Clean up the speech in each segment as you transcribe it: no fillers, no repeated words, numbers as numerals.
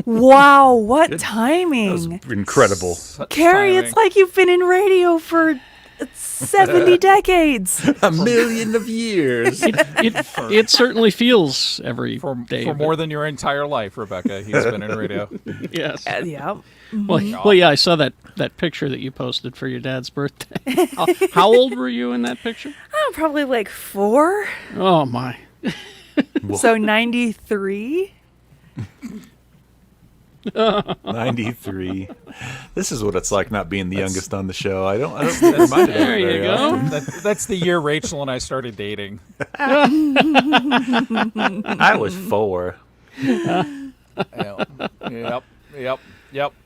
Wow, what timing. That was incredible. Carrie, it's like you've been in radio for 70 decades. A million of years. It certainly feels every day. For more than your entire life, Rebecca, he's been in radio. Yes. Yeah. Well, yeah, I saw that picture that you posted for your dad's birthday. How old were you in that picture? Oh, probably like 4. Oh, my. So 93? 93. This is what it's like not being the youngest on the show. I don't get reminded of it There you very go. often. That's the year Rachel and I started dating. I was 4. Yep.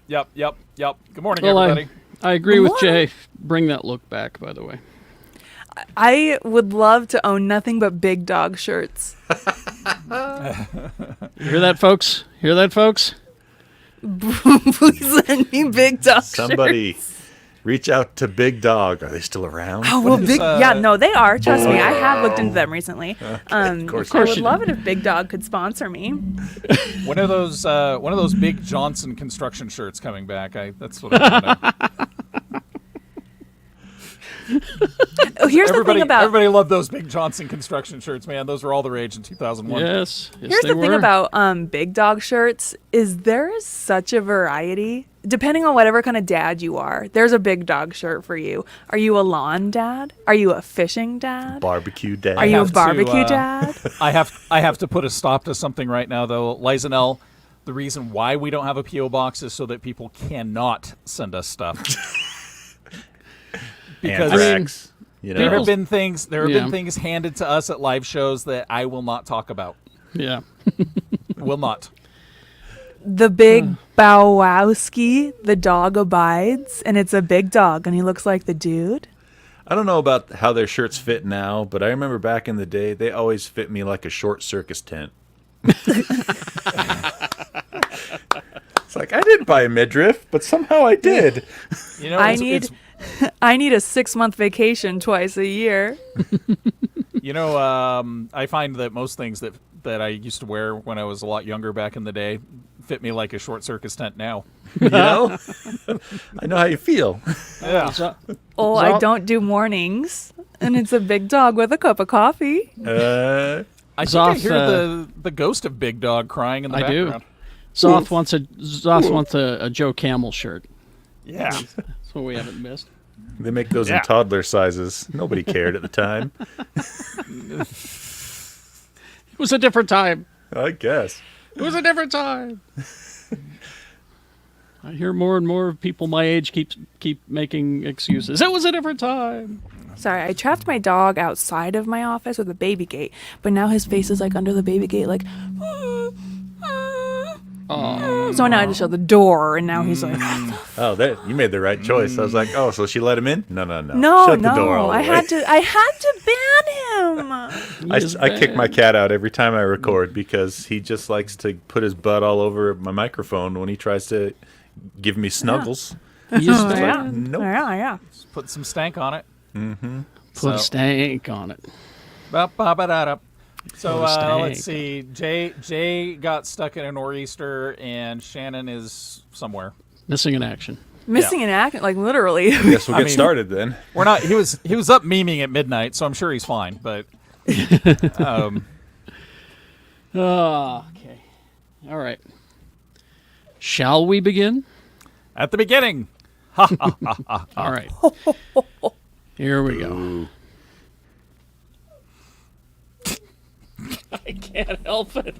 Good morning, Well, everybody. I agree with Jay. Bring that look back, by the way. I would love to own nothing but big dog shirts. Hear that, folks? Hear that, folks? Please send me big dog Somebody shirts. reach out to Big Dog. Are they still around? Oh, well, yeah, no, they are. Trust me. I have looked into them recently. of course I you would did. love it if Big Dog could sponsor me. One of those big Johnson construction shirts coming back. That's what I want to. Oh, here's the thing about everybody loved those big Johnson construction shirts, man. Those were all the rage in 2001. Yes. here's they the thing were. about Big Dog shirts is there is such a variety. Depending on whatever kind of dad you are, there's a Big Dog shirt for you. Are you a lawn dad? Are you a fishing dad? Barbecue Dad. Are you a have to, barbecue dad? I have to put a stop to something right now, though. Lisanelle, the reason why we don't have a P.O. box is so that people cannot send us stuff. Because Anthrax, you know? there have been things Yeah. handed to us at live shows that I will not talk about. Yeah. Will not. The big Bowowski, the dog abides, and it's a big dog, and he looks like the dude. I don't know about how their shirts fit now, but I remember back in the day, they always fit me like a short circus tent. It's like, I didn't buy a midriff, but somehow I did. You know, I need a 6-month vacation twice a year. I find that most things that I used to wear when I was a lot younger back in the day fit me like a short circus tent now. You know? I know how you feel. Yeah. Oh, I don't do mornings, and it's a big dog with a cup of coffee. I think Zoff, I hear the ghost of Big Dog crying in the I do. background. Zoff wants a Joe Camel shirt. Yeah. That's what we haven't missed. They make those Yeah. in toddler sizes. Nobody cared at the time. It was a different time. I guess. It was a different time. I hear more and more people my age keep making excuses. It was a different time. Sorry, I trapped my dog outside of my office with a baby gate, but now his face is like under the baby gate, like. So now I just shut the door, and now he's like. Oh, you made the right choice. I was like, oh, so she let him in? No. No, Shut the door all the I way. had to ban him. I kick my cat out every time I record because he just likes to put his butt all over my microphone when he tries to give me snuggles. Yeah. Nope. Yeah. Just put some stank on it. Put a stank on it. Ba-ba-ba-da-da. So Put a stank. let's see. Jay got stuck in a nor'easter, and Shannon is somewhere. Missing in action. Missing an act, like literally. Guess we'll I get mean- started then. We're not. He was up memeing at midnight, so I'm sure he's fine. But Okay. All right. Shall we begin? at the beginning, All right. Here we go. Ooh. I can't help it.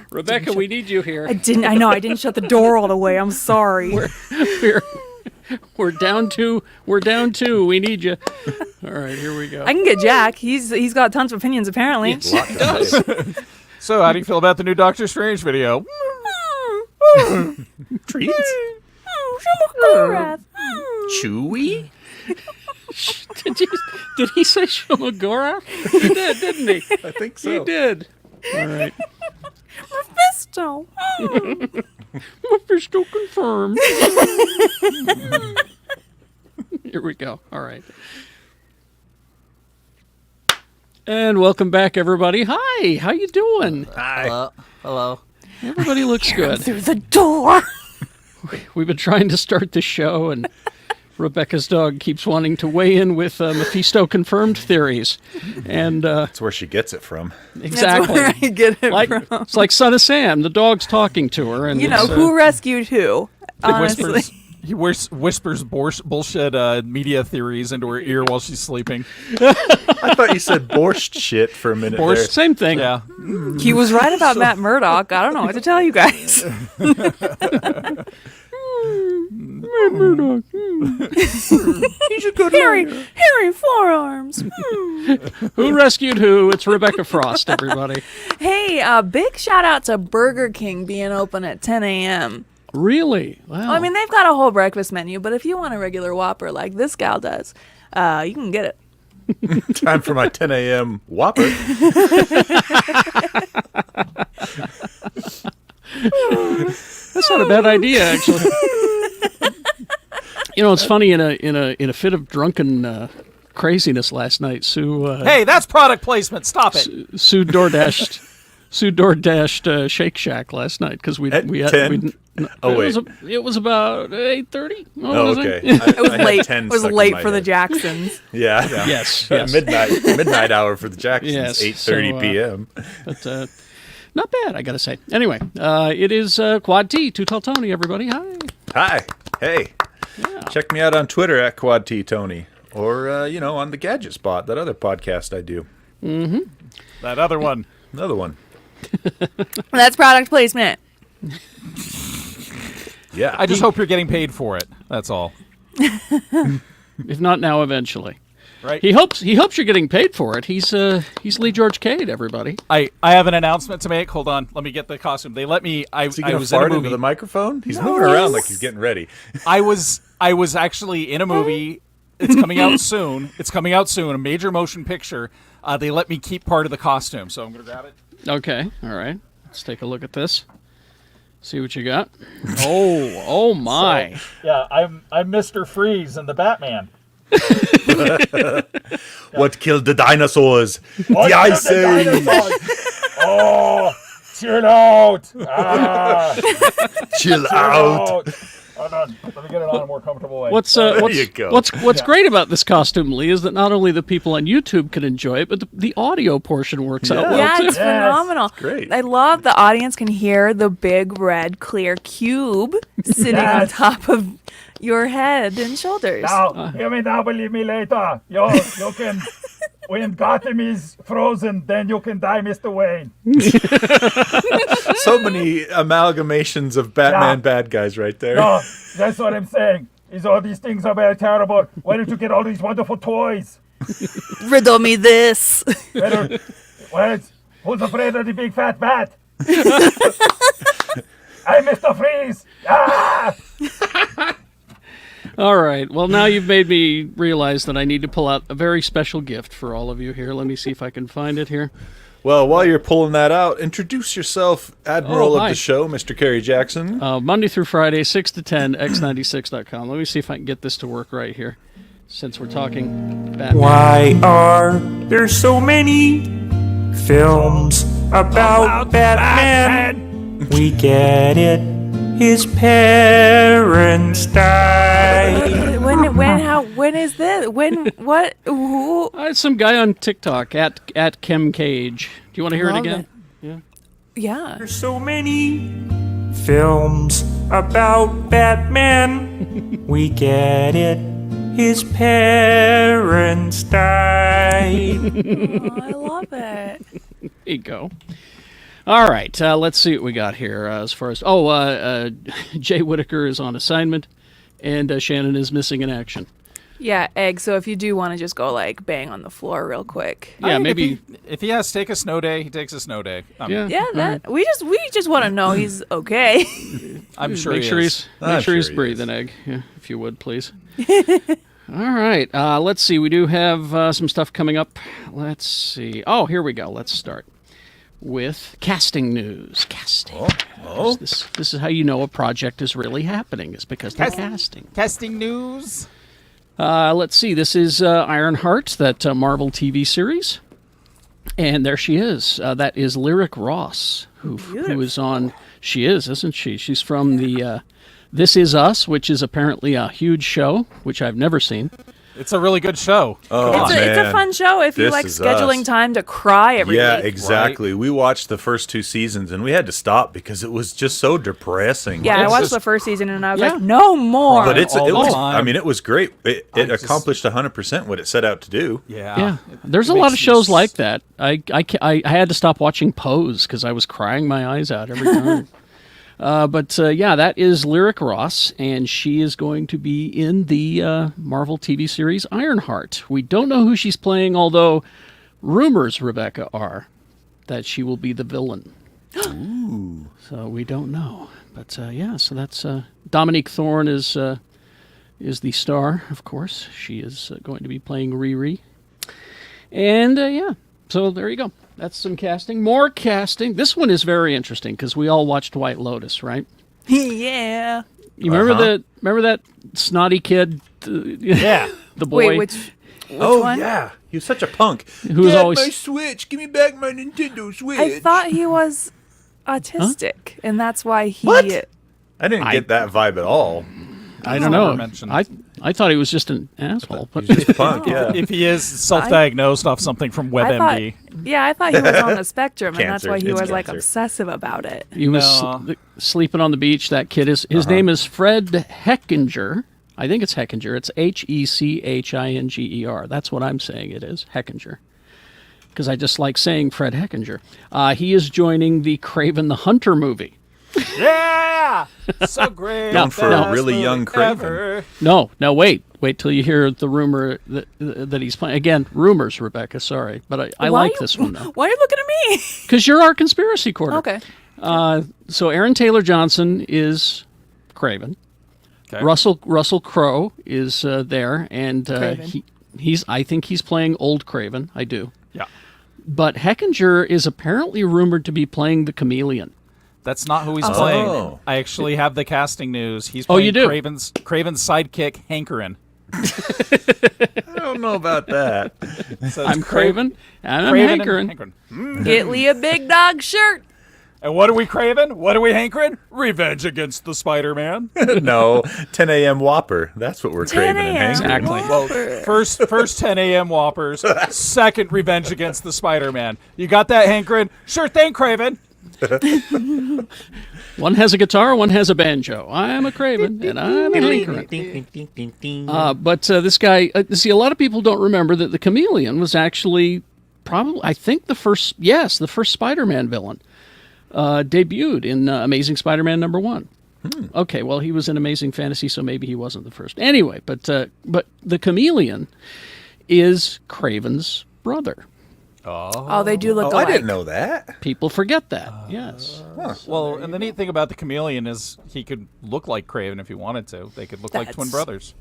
Rebecca, we need you here. I didn't shut the door all the way. I'm sorry. We're down two. We're down two. We need you. All right, here we go. I can get Jack. He's got tons of opinions apparently. A lot to say. so how do you feel about the new Doctor Strange video? Trees? Chewy? Did he say Shumagora? He did, didn't he? I think so. He did. All right. Mephisto. Mephisto confirmed. Here we go. All right. And welcome back, everybody. Hi, how you doing? Hi. Hello. Everybody looks good. Through the door. We've been trying to start the show, and Rebecca's dog keeps wanting to weigh in with Mephisto-confirmed theories. And That's where she gets it from. exactly. That's where I get it Like, from. it's like Son of Sam. The dog's talking to her. And You know, it's, who rescued who? Honestly. He whispers bullshit media theories into her ear while she's sleeping. I thought you said borscht shit for a minute there. Same thing. Yeah. He was right about Matt Murdock. I don't know what to tell you guys. You should go Hairy forearms. Who rescued who? It's Rebecca Frost, everybody. Hey, big shout out to Burger King being open at 10 a.m. Really? Wow. I mean, they've got a whole breakfast menu, but if you want a regular Whopper like this gal does, you can get it. Time for my 10 a.m. Whopper. That's not a bad idea, actually. You know, it's funny. In a fit of drunken craziness last night, Sue. Hey, that's product placement. Stop it. Sue DoorDashed Shake Shack last night because we At we had 10? Oh, wait. it was about 8:30. Oh, okay. It was I had late. 10 It was stuck in late my for the head. Jacksons. Yeah. Yes. Midnight hour for the Jacksons. Yes, 8:30 so, p.m. But not bad, I gotta say. Anyway, it is Quad T, Too Tall Tony. Everybody, hi. Hi. Hey. Yeah. Check me out on Twitter at Quad T Tony, or on the Gadget Spot, that other podcast I do. That other one. Another one. That's product placement. Yeah. I just hope you're getting paid for it. That's all. If not now, eventually. Right. He hopes you're getting paid for it. He's Lee George Cade, everybody. I have an announcement to make. Hold on. Let me get the costume. They let me. Is he I gonna was in a fart into movie. the microphone? He's moving around like he's getting ready. I was actually in a movie. It's coming out soon. A major motion picture. They let me keep part of the costume, so I'm gonna grab it. Okay, all right. Let's take a look at this. See what you got. Oh my! Yeah, I'm Mr. Freeze in the Batman. What killed the dinosaurs? The Ice Age. Oh, chill out. Chill out. Hold on. Let me get it on a more comfortable way. What's you go. what's great about this costume, Lee, is that not only the people on YouTube can enjoy it, but the audio portion works out well Yeah, too. it's phenomenal. great. I love the audience can hear the big red clear cube sitting on top of your head and shoulders. Now, hear me now, believe me later. You can, when Gotham is frozen, then you can die, Mr. Wayne. So many amalgamations of Batman bad guys right there. No, that's what I'm saying. Is all these things are very terrible. Why don't you get all these wonderful toys? Riddle me this. Who's afraid of the big fat bat? I'm Mr. Freeze. Ah! All right. Well, now you've made me realize that I need to pull out a very special gift for all of you here. Let me see if I can find it here. Well, while you're pulling that out, introduce yourself, Admiral hi. of the show, Mr. Kerry Jackson. Monday through Friday, 6 to 10, x96.com. Let me see if I can get this to work right here, since we're talking Batman. Why are there so many films about Batman? We get it. His parents died. When is this? What? Who? It's some guy on TikTok at ChemCage. Do you want to hear it Love again? it. Yeah. There's so many films about Batman. We get it. His parents died. Oh, I love it. There you go. All right, let's see what we got here as far as... Jay Whitaker is on assignment, and Shannon is missing in action. Yeah, egg. So if you do want to just go like bang on the floor real quick. Yeah, maybe... If he has to take a snow day, he takes a snow day. Yeah, Yeah, that we just want to know he's okay. I'm sure make he sure is. he's he breathing, is. Egg, yeah, if you would, please. All right, let's see. We do have some stuff coming up. Let's see. Oh, here we go. Let's start with casting news. Casting. Oh. This is how you know a project is really happening, is because they're casting. Casting news. Let's see. This is Ironheart, that Marvel TV series. And there she is. That is Lyric Ross, who is on. She is, isn't she? She's from the This Is Us, which is apparently a huge show, which I've never seen. It's a really good show. Oh, It's a fun show if you This like Is scheduling Us. time to cry every Yeah, week. exactly. We watched the first 2 seasons and we had to stop because it was just so depressing. Yeah, I It's watched just- the first season and I was Yeah. like, no more. But it all the was. time. I mean, it was great. It just- accomplished 100% what it set out to do. Yeah, there's a lot of shows like that. I had to stop watching Pose because I was crying my eyes out every time. But that is Lyric Ross, and she is going to be in the Marvel TV series Ironheart. We don't know who she's playing, although rumors, Rebecca, are that she will be the villain. Ooh. So we don't know. But so that's Dominique Thorne is the star, of course. She is going to be playing Riri. And so there you go. That's some casting. More casting. This one is very interesting because we all watched White Lotus, right? Yeah. You remember that snotty kid? Yeah. The boy Wait, which Oh one? yeah, he was such a punk. who was Dad, always my Switch. Give me back my Nintendo Switch. I thought he was autistic, and that's why he. What? I didn't get that vibe at all. I don't never know. mentioned. I thought he was just an asshole. But He's just a punk. Yeah. If he is self-diagnosed off something from I thought, WebMD, I thought he was on the spectrum, and that's Cancer. why he It's was like cancer. obsessive about it. he was No. sleeping on the beach. That kid is. His name is Fred Heckinger. I think it's Heckinger. It's Hechinger. That's what I'm saying. It is Heckinger. Because I just like saying Fred Heckinger. He is joining the Kraven the Hunter movie. yeah, so great. Going for a Best really movie young Kraven. ever. No, wait till you hear the rumor that he's playing. Again, rumors, Rebecca. Sorry, but I Why like you- this one though Why are you looking at me? because you're our conspiracy quarter. Okay. So Aaron Taylor Johnson is Kraven. Okay. Russell Crowe is there, and Kraven. I think he's playing old Kraven. I do. Yeah, But Heckinger is apparently rumored to be playing the Chameleon. that's not who he's Oh. playing. I actually have the casting news. He's Oh, playing you do? Kraven's sidekick, Hankerin. I don't know about that. So I'm it's Craven Kraven, and I'm and Hankerin. Hankerin. Get Lee a big dog shirt. And what are we craving? What are we hankering? Revenge against the Spider-Man. No, 10 a.m. Whopper. That's what we're 10 craving and a.m. hanging. Exactly. Well, first 10 a.m. Whoppers. Second, Revenge against the Spider-Man. You got that, hankering? Sure thing, Craven. One has a guitar, one has a banjo. I'm a Kraven, and I'm a Hankerin. But this guy, see, a lot of people don't remember that the Chameleon was actually probably, I think, the first Spider-Man villain. Debuted in Amazing Spider-Man #1. Okay, well, he was in Amazing Fantasy, so maybe he wasn't the first. Anyway, but the Chameleon is Kraven's brother. Oh, they do look Oh, I alike. didn't know that. People forget that. Yes. Well, and the neat thing about the Chameleon is he could look like Craven if he wanted to. They could look like twin That's- brothers.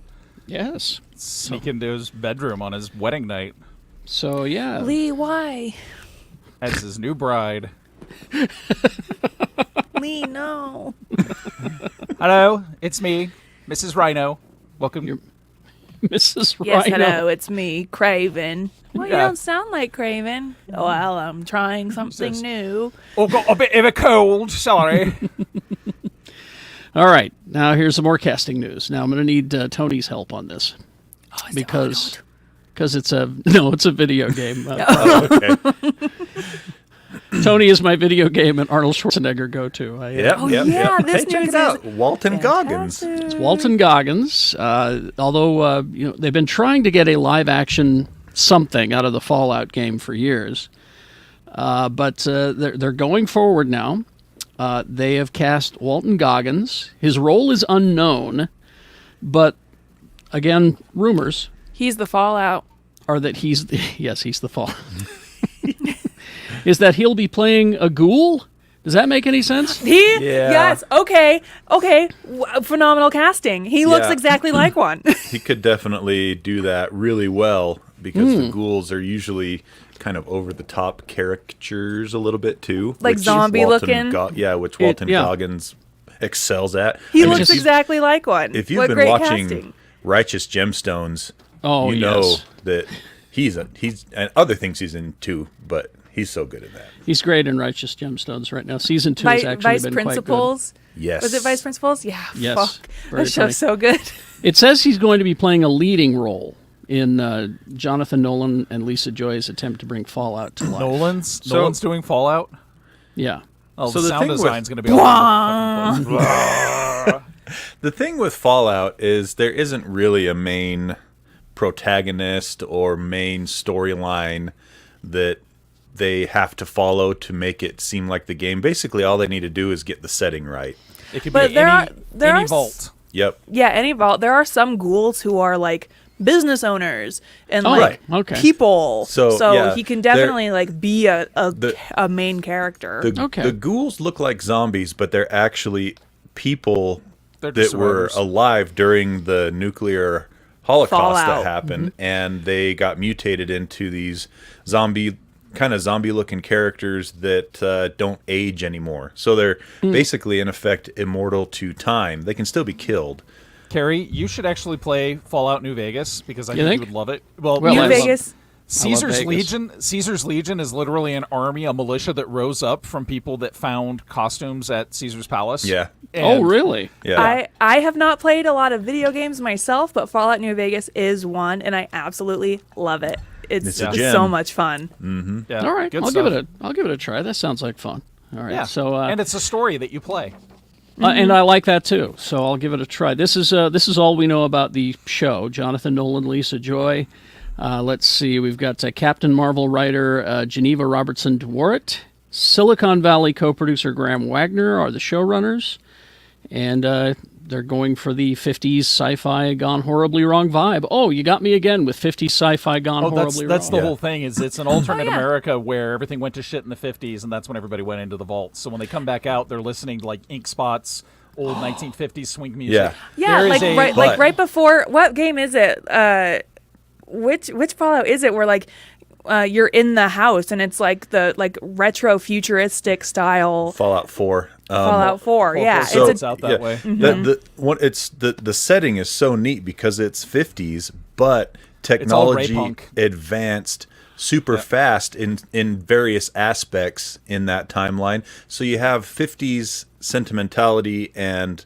Yes. Sneak into his bedroom on his wedding night So yeah. Lee, why? as his new bride. Lee, no. Hello, it's me, Mrs. Rhino. Welcome. Mrs. Yes, Rhino. hello, it's me, Craven. Well, you Yeah. don't sound like Craven. Well, I'm trying something new. Oh, got a bit of a cold. Sorry. All right. Now here's some more casting news. Now I'm going to need Tony's help on this because it's a video game. Okay. Tony is my video game and Arnold Schwarzenegger go-to. Yep, Oh, yep, yeah, yep. this Hey, check news it out. is Walton Goggins. fantastic. Walton Goggins. Although they've been trying to get a live-action something out of the Fallout game for years, but they're going forward now. They have cast Walton Goggins. His role is unknown, but again, rumors He's the Fallout. are that he's the Fallout. Is that he'll be playing a ghoul? Does that make any sense? Yes. Okay. Phenomenal casting. He looks Yeah. exactly like one. He could definitely do that really well because the ghouls are usually kind of over the top caricatures a little bit too. Like which zombie Walton looking? which Walton yeah. Goggins excels at. He I mean, looks exactly like one. If you've What been great watching casting. Righteous Gemstones, Oh, you know yes. that he's and other things he's in too, but he's so good at that. He's great in Righteous Gemstones right now. Season 2 has actually Vice been Principals. Yes. Was it Vice Principals? Yeah. Yes. Fuck. Very That show's funny. so good. quite good. It says he's going to be playing a leading role in Jonathan Nolan and Lisa Joy's attempt to bring Fallout to life. Nolan's doing Fallout. Yeah. Oh, So the the sound thing with- design's going to be all over the fucking place. The thing with Fallout is there isn't really a main protagonist or main storyline that they have to follow to make it seem like the game. Basically, all they need to do is get the setting right. It could But be there any are vault. Yep. Yeah, any vault. There are some ghouls who are like business owners and Oh, like right. Okay. people. So, yeah, he can they're- definitely like be a The- main character. Okay. The ghouls look like zombies, but they're actually people They're that just were survivors. alive during the nuclear holocaust Fallout. that happened, and they got mutated into these zombie-looking characters that don't age anymore. So they're basically, in effect, immortal to time. They can still be killed. Carrie, you should actually play Fallout New Vegas because I You think think? you would love it. Well, Well, New I love- Vegas. Caesar's Vegas. Legion. Caesar's Legion is literally an army, a militia that rose up from people that found costumes at Caesar's Palace. Yeah. Oh, And really? Yeah. I have not played a lot of video games myself, but Fallout New Vegas is one, and I absolutely love it. It's It's a just gem. so much fun. Yeah, All right. good I'll stuff. give it a try. That sounds like fun. All right. Yeah. So and it's a story that you play. and I like that too. So I'll give it a try. This is all we know about the show. Jonathan Nolan, Lisa Joy. Let's see. We've got Captain Marvel writer Geneva Robertson Dworet. Silicon Valley co-producer Graham Wagner are the showrunners, and they're going for the 50s sci-fi gone horribly wrong vibe. Oh, you got me again with 50s sci-fi gone Oh, horribly that's wrong. the whole thing. Is it's an alternate America where everything went to shit in the 50s, and that's when everybody went into the vault. So when they come back out, they're listening to like Ink Spots, old 1950s swing music. Yeah. Yeah, There is like a- right, But- like right before. What game is it? Which Fallout is it? Where like you're in the house and it's like the retro futuristic style Fallout 4. Fallout 4. Yeah, so it's it's out that way. The setting is so neat because it's 50s, but all ray technology punk. advanced super fast in various aspects in that timeline. So you have 50s sentimentality and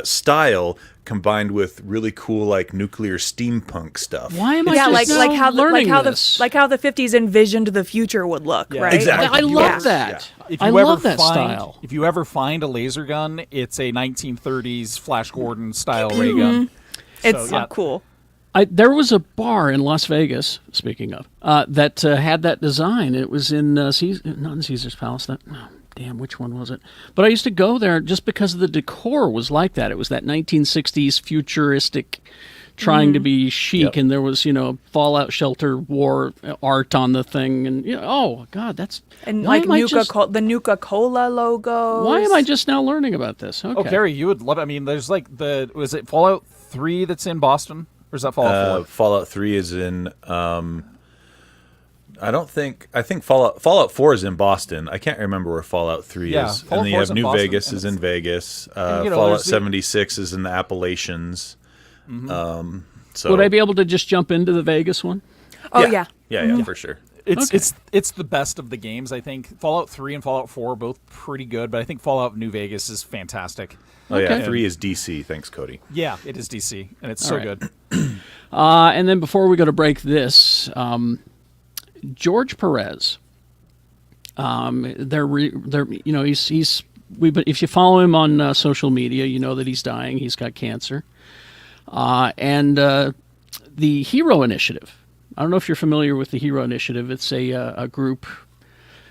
style combined with really cool like nuclear steampunk stuff. Why am I yeah, just like now how learning the this? like how the 50s envisioned the future would look, Yeah. right? Exactly. I love that. If I you love ever that style. If you ever find a laser gun, it's a 1930s Flash Gordon style ray gun. It's So, yeah. cool. There was a bar in Las Vegas, speaking of, that had that design. It was in not in Caesar's Palace. Damn, which one was it? But I used to go there just because the decor was like that. It was that 1960s futuristic, trying to be chic, and there was Fallout Shelter War art on the thing, and oh god, that's And why like am I just- the Nuka-Cola logo. Why am I just now learning about this? Okay. Oh, Gary, you would love it. I mean, there's like was it Fallout 3 that's in Boston? Or is that Fallout 4? Fallout 3 is in I think Fallout 4 is in Boston. I can't remember where Fallout 3 Yeah, is. Fallout And then 4 you is have in New Boston, Vegas and is in Vegas. and, Fallout there's the- 76 is in the Appalachians. So Would I be able to just jump into the Vegas one? Oh yeah. Yeah, for sure. It's the best of the games, I think. Fallout 3 and Fallout 4 are both pretty good, but I think Fallout New Vegas is fantastic. Oh yeah, Okay. 3 is DC. Thanks, Cody. Yeah, it is DC, and it's so All right. good. And then before we go to break this, George Perez. If you follow him on social media, you know that he's dying. He's got cancer. And the Hero Initiative. I don't know if you're familiar with the Hero Initiative. It's a group,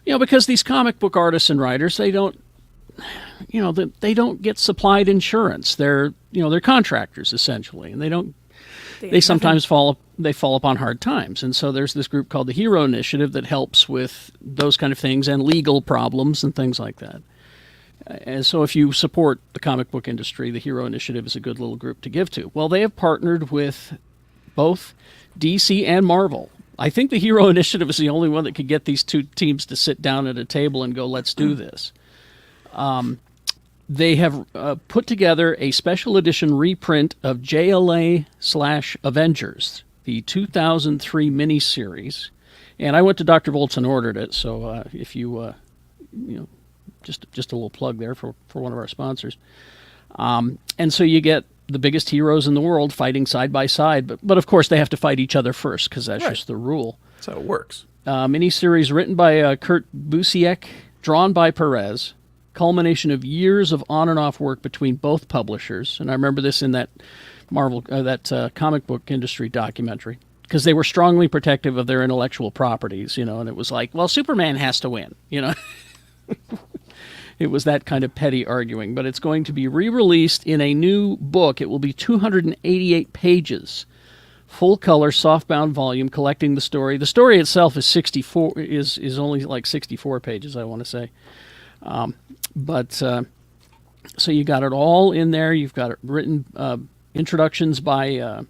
because these comic book artists and writers, they don't get supplied insurance. They're contractors essentially, and they sometimes fall upon hard times. And so there's this group called the Hero Initiative that helps with those kind of things and legal problems and things like that. And so if you support the comic book industry, the Hero Initiative is a good little group to give to. Well, they have partnered with both DC and Marvel. I think the Hero Initiative is the only one that could get these two teams to sit down at a table and go, let's do this. They have put together a special edition reprint of JLA/Avengers, the 2003 miniseries. And I went to Dr. Volt's and ordered it, so if you, just a little plug there for one of our sponsors. And so you get the biggest heroes in the world fighting side by side, but of course they have to fight each other first because that's just the rule. That's how it works. Miniseries written by Kurt Busiek, drawn by Perez, culmination of years of on and off work between both publishers. And I remember this in that comic book industry documentary, because they were strongly protective of their intellectual properties, and it was like, well, Superman has to win, It was that kind of petty arguing, but it's going to be re-released in a new book. It will be 288 pages, full-color, softbound volume collecting the story. The story itself is 64 is only like 64 pages, I want to say. So you got it all in there. You've got it written introductions by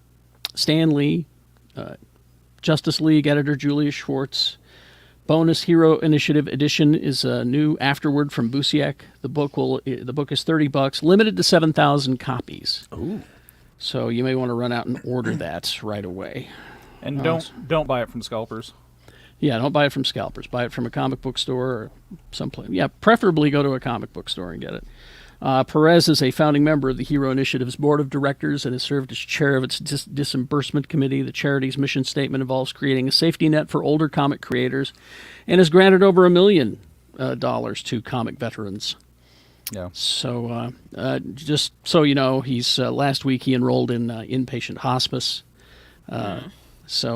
Stan Lee, Justice League editor Julius Schwartz. Bonus Hero Initiative edition is a new afterword from Busiek. The book is $30, limited to 7,000 copies. Ooh. So you may want to run out and order that right away. And don't buy it from scalpers. Yeah, don't buy it from scalpers. Buy it from a comic book store or someplace. Yeah, preferably go to a comic book store and get it. Perez is a founding member of the Hero Initiative's board of directors and has served as chair of its disbursement committee. The charity's mission statement involves creating a safety net for older comic creators and has granted over $1 million to comic veterans. Yeah. So just so you know, he's last week he enrolled in inpatient hospice. But it's a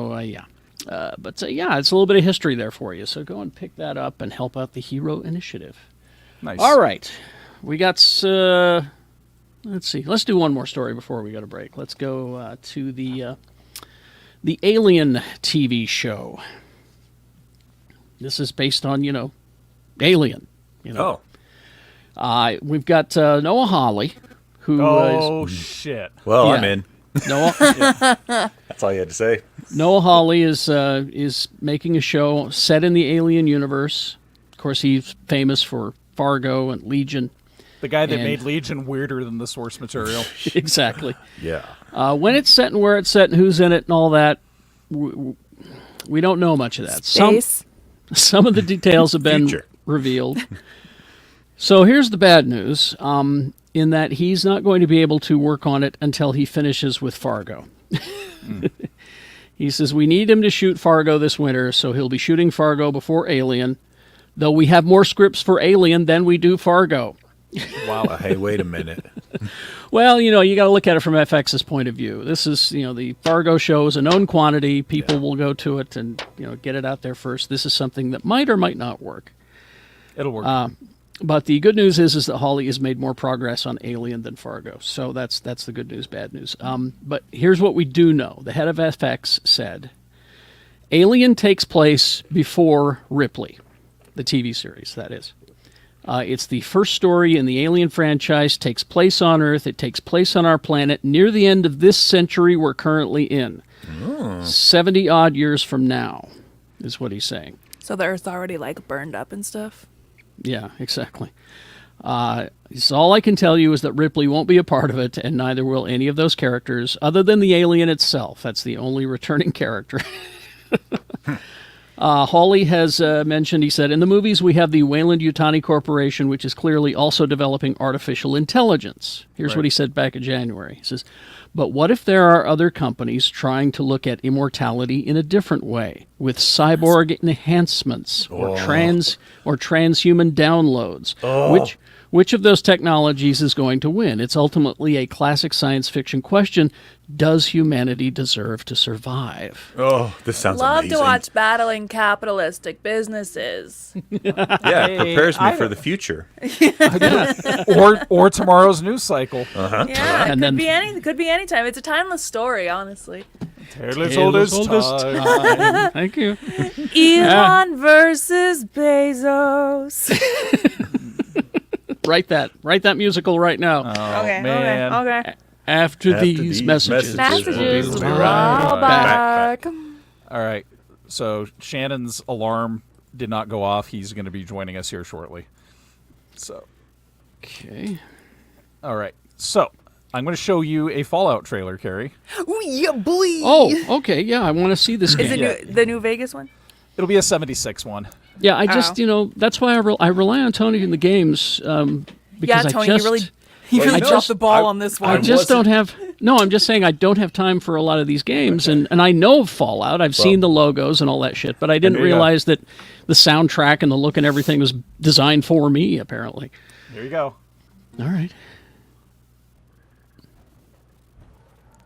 little bit of history there for you. So go and pick that up and help out the Hero Initiative. Nice. All right. We got, let's see. Let's do one more story before we go to break. Let's go to the Alien TV show. This is based on, Alien. Oh. We've got Noah Hawley, who shit. Well, Yeah. I'm in. Noah That's all you had to say. Noah Hawley is making a show set in the Alien universe. Of course, he's famous for Fargo and Legion. The guy that And- made Legion weirder than the source material. Exactly. Yeah. When it's set and where it's set and who's in it and all that, we don't know much of that. Space. Some of the details have been Future. revealed. So here's the bad news, in that he's not going to be able to work on it until he finishes with Fargo. He says, we need him to shoot Fargo this winter, so he'll be shooting Fargo before Alien, though we have more scripts for Alien than we do Fargo. Wow. Hey, wait a minute. Well, you got to look at it from FX's point of view. This is, the Fargo show is a known quantity. People will go to it and, get it out there first. This is something that might or might not work. It'll work. But the good news is that Hawley has made more progress on Alien than Fargo. So that's the good news, bad news. But here's what we do know. The head of FX said, Alien takes place before Ripley, the TV series, that is. It's the first story in the Alien franchise, takes place on Earth. It takes place on our planet near the end of this century we're currently in. 70-odd years from now is what he's saying. So the Earth's already burned up and stuff. Yeah, exactly. So all I can tell you is that Ripley won't be a part of it, and neither will any of those characters, other than the alien itself. That's the only returning character. Hawley has mentioned, he said, in the movies we have the Weyland-Yutani Corporation, which is clearly also developing artificial intelligence. Here's what he said back in January. He says, but what if there are other companies trying to look at immortality in a different way, with cyborg enhancements or transhuman downloads? Which of those technologies is going to win? It's ultimately a classic science fiction question. Does humanity deserve to survive? Oh, this sounds Love amazing. to watch battling capitalistic businesses. Yeah, it prepares me for the future. or tomorrow's news cycle. Yeah, And then- it could be any time. It's a timeless story, honly. Taylor's oldest time. Thank you. Elon versus Bezos. Write that musical right now. Okay, man. okay. After these messages. Messages. We'll be All right back. All right. So Shannon's alarm did not go off. He's going to be joining us here shortly. So, Okay. all right. So, I'm going to show you a Fallout trailer, Carrie. Ooh, yeah, boy. Oh, okay. Yeah, I want to see this Is game. it the New Vegas one? It'll be a 76 one. Yeah, I just, Oh. that's why I rely on Tony in the games. Because Yeah, Tony, I just, you really no, dropped the ball I- on this I one. just don't have. No, I'm just saying I don't have time for a lot of these games, and I know Fallout. I've seen the logos and all that shit, but I didn't there you go. realize that the soundtrack and the look and everything was designed for me. Apparently. Here you go. All right.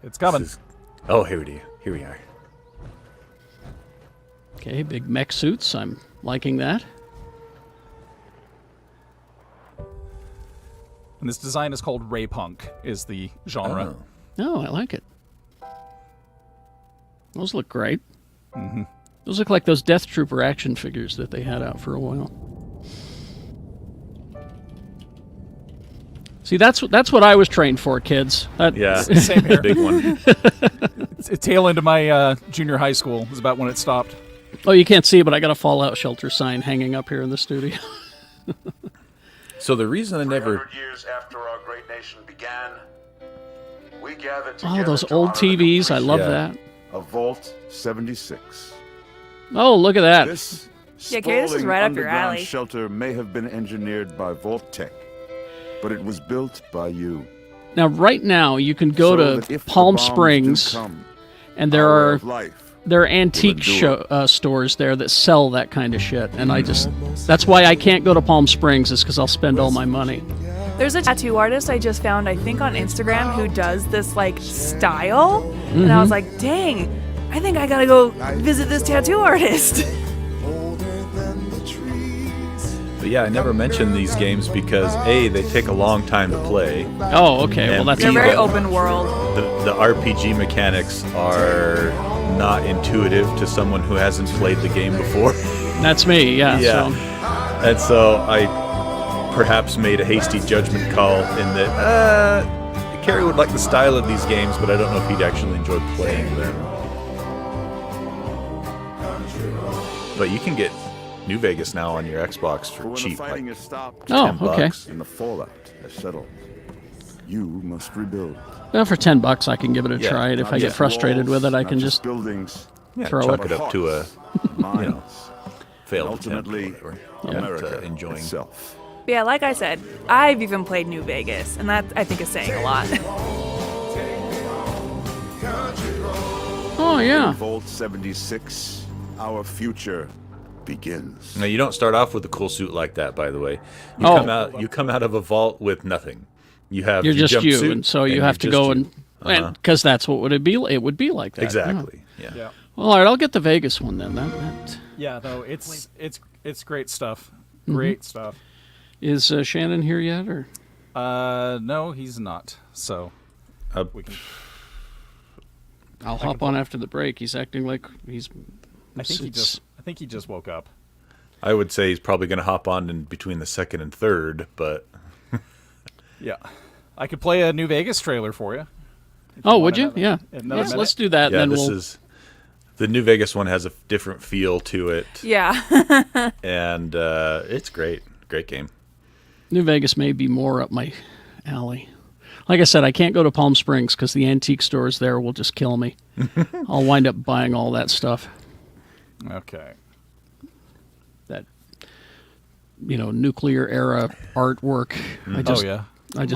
It's coming. Oh, here we are. Okay, big mech suits. I'm liking that. And this design is called Ray Punk, is the genre. Oh, I like it. Those look great. Mm-hmm. Those look like those Death Trooper action figures that they had out for a while. See, that's what I was trained for, kids. Yeah, Same here. big one. It's a tail into my junior high school is about when it stopped. Oh, you can't see it, but I got a Fallout Shelter sign hanging up here in the studio. So the reason I never 300 years after our great nation began, we gathered Oh, together those to old honor the TVs. I completion love Yeah. that. of Vault 76. Oh, look at that. This Yeah, Carrie, this is sprawling right up your underground alley. shelter may have been engineered by Vault Tech, but it was built by you. Now, right now, you can go So to that if the Palm bombs do Springs, come, and there our way are of life antique endure. stores there that sell that kind of shit. And that's why I can't go to Palm Springs, is because I'll spend all my money. There's a tattoo artist I just found, I think on Instagram, who does this like style. And I was like, dang, I think I gotta go visit this tattoo artist. But yeah, I never mentioned these games because A, they take a long time to play. Oh, okay. Well, And that's They're Yeah. very even open world. The RPG mechanics are not intuitive to someone who hasn't played the game before. That's me, yeah. Yeah. So. And so I perhaps made a hasty judgment call in that Kerry would like the style of these games, but I don't know if he'd actually enjoy playing them. But you can get New Vegas now on your Xbox But for when cheap. the fighting Like, is stopped Oh, $10. okay. and the fallout has settled, you must rebuild. Well, for $10, I can give it a Yeah, try. And if Not I get just frustrated walls, with it, I not can just buildings, yeah, throw chunk it. it up to a minds, failed and attempt or ultimately whatever. America Enjoying. itself. But yeah, like I said, I've even played New Vegas, and that I think is saying a lot. Oh, yeah. Vault 76, our future begins. Now you don't start off with a cool suit like that, by the way. You come out of a vault with nothing. You have You're your just you, jumpsuit, and so you have to you're go just and you. because that's what it would be like that. Exactly. Yeah. Yeah. Well, all right, I'll get the Vegas one then. That Yeah, no, it's great stuff. Great stuff. is Shannon here yet, or No, he's not. So we can. I'll hop on after the break. He's acting like he's. I think he just woke up. I would say he's probably going to hop on in between the second and third, but Yeah, I could play a New Vegas trailer for you. Oh, want would you? another- Yeah. another Yes, minute? let's do that. yeah, and then this we'll. is the New Vegas one has a different feel to it, Yeah. and it's great. Great game. New Vegas may be more up my alley. Like I said, I can't go to Palm Springs because the antique stores there will just kill me. I'll wind up buying all that stuff. Okay. That nuclear era artwork. I just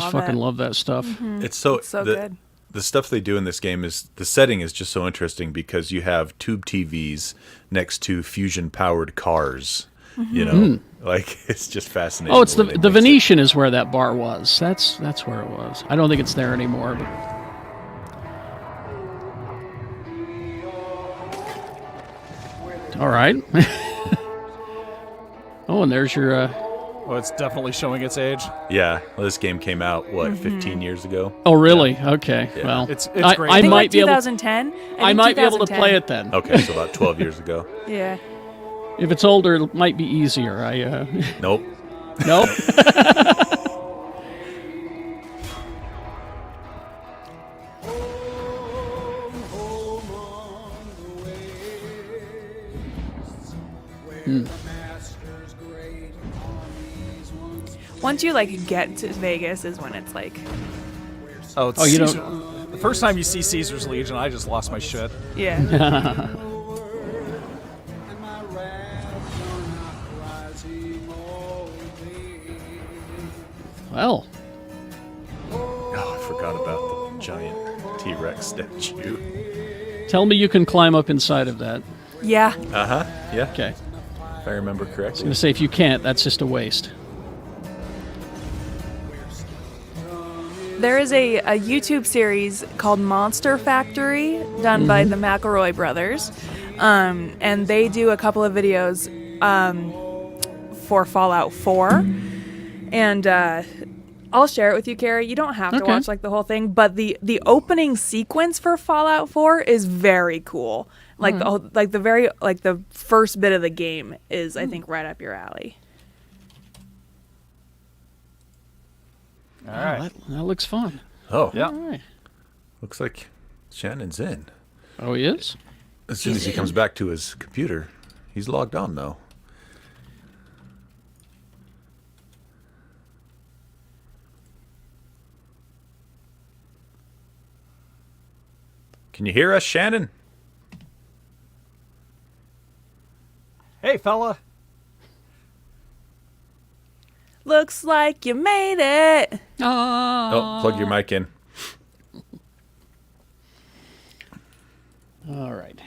Love fucking it. love that stuff. It's so So the, good. The stuff they do in this game is the setting is just so interesting because you have tube TVs next to fusion powered cars. You know, like it's just fascinating. Oh, it's way they the mix it. Venetian is where that bar was. That's where it was. I don't think it's there anymore. But... All right. Oh, and there's your. Well, it's definitely showing its age. Yeah, well, this game came out 15 years ago. Oh, really? Okay. Yeah. Well, It's I, great. I I think might like be able. 2010. I might be able to play it then. Okay, so about 12 years ago. Yeah. If it's older, it might be easier. Nope. Nope. Once you like get to Vegas is when it's like Oh, it's Oh, you Caesar. don't. The first time you see Caesar's Legion, I just lost my shit. Yeah. Well, Oh, I forgot about the giant T-Rex statue. tell me you can climb up inside of that. Yeah. Uh-huh. Yeah. Okay. If I remember I'm correctly. going to say if you can't, that's just a waste. There is a YouTube series called Monster Factory done by the McElroy brothers. And they do a couple of videos for Fallout 4. And I'll share it with you, Carrie. You don't have to Okay. watch like the whole thing, but the opening sequence for Fallout 4 is very cool. Like the first bit of the game is, I think, right up your alley. All right. That looks fun. Oh, Yeah. All right. looks like Shannon's in. Oh, he is? As soon as he comes back to his computer, he's logged on, though. Can you hear us, Shannon? Hey, fella. Looks like you made it. Oh, plug your mic in. All right.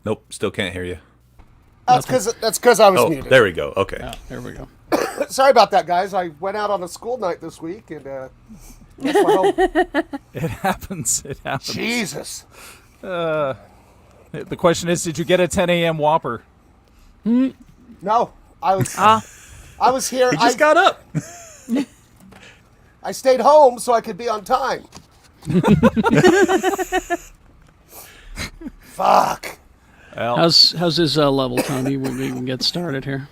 Nope, still can't hear you. That's because I was Oh, muted. there we go. Okay. Oh, there we go. Sorry about that, guys. I went out on a school night this week, and that's my home. It happens. It happens. Jesus. The question is, did you get a 10 a.m. Whopper? No, I was here. He just got up. I stayed home so I could be on time. Fuck. Well, How's his level, Tony? We can get started here.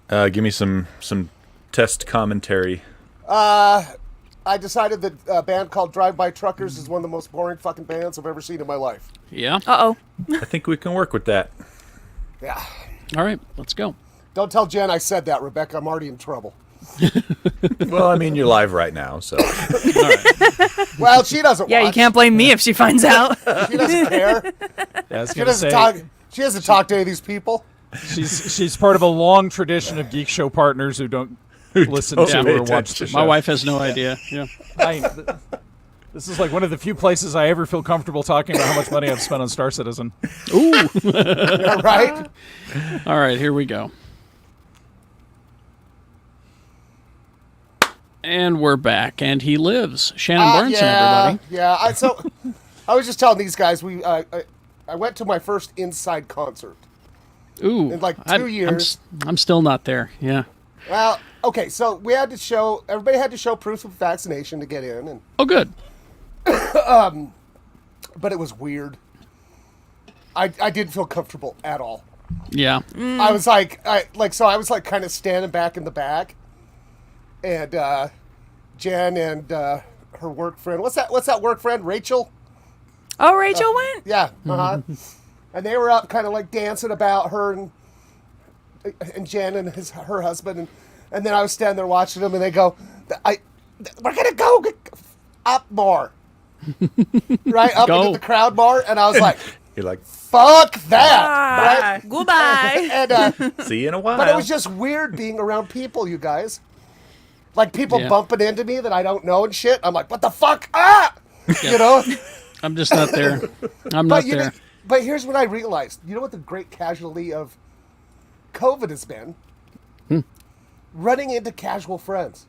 Give me some test commentary. I decided that a band called Drive By Truckers is one of the most boring fucking bands I've ever seen in my life. Yeah. Uh-oh. I think we can work with that. Yeah. All right, let's go. Don't tell Jen I said that, Rebecca. I'm already in trouble. Well, I mean, you're live right now, so. Well, she doesn't Yeah, watch. you can't blame me if she finds out. She doesn't care. yeah, I was She gonna doesn't say, talk. She doesn't talk to any of these people. she's part of a long tradition of Geek Show partners who don't listen don't to pay or watch attention. the show. My wife has no idea. Yeah. This is like one of the few places I ever feel comfortable talking about how much money I've spent on Star Citizen. Right? All right, here we go. And we're back, and he lives. Shannon Barneson, everybody. Yeah. I was just telling these guys I went to my first Inside concert. Ooh, In like 2 years. I'm still not there. Yeah. Well, okay, so we had to show everybody had to show proof of vaccination to get in, and Oh, good. but it was weird. I didn't feel comfortable at all. Yeah. I was I was like kind of standing back in the back, and Jen and her work friend. What's that work friend? Rachel. Oh, Rachel went? Yeah. And they were up, kind of like dancing about her and Jen and her husband, and then I was standing there watching them, and they go, "We're gonna go up more." Right up Go. into the crowd more, and I was like, You're like, "Fuck that!" Right? Goodbye. And see you in a while. but it was just weird being around people, you guys. Like people Yeah. bumping into me that I don't know and shit. I'm like, "What the fuck?" You know. I'm just not there. I'm But not there. but here's what I realized. You know what the great casualty of COVID has been? Running into casual friends.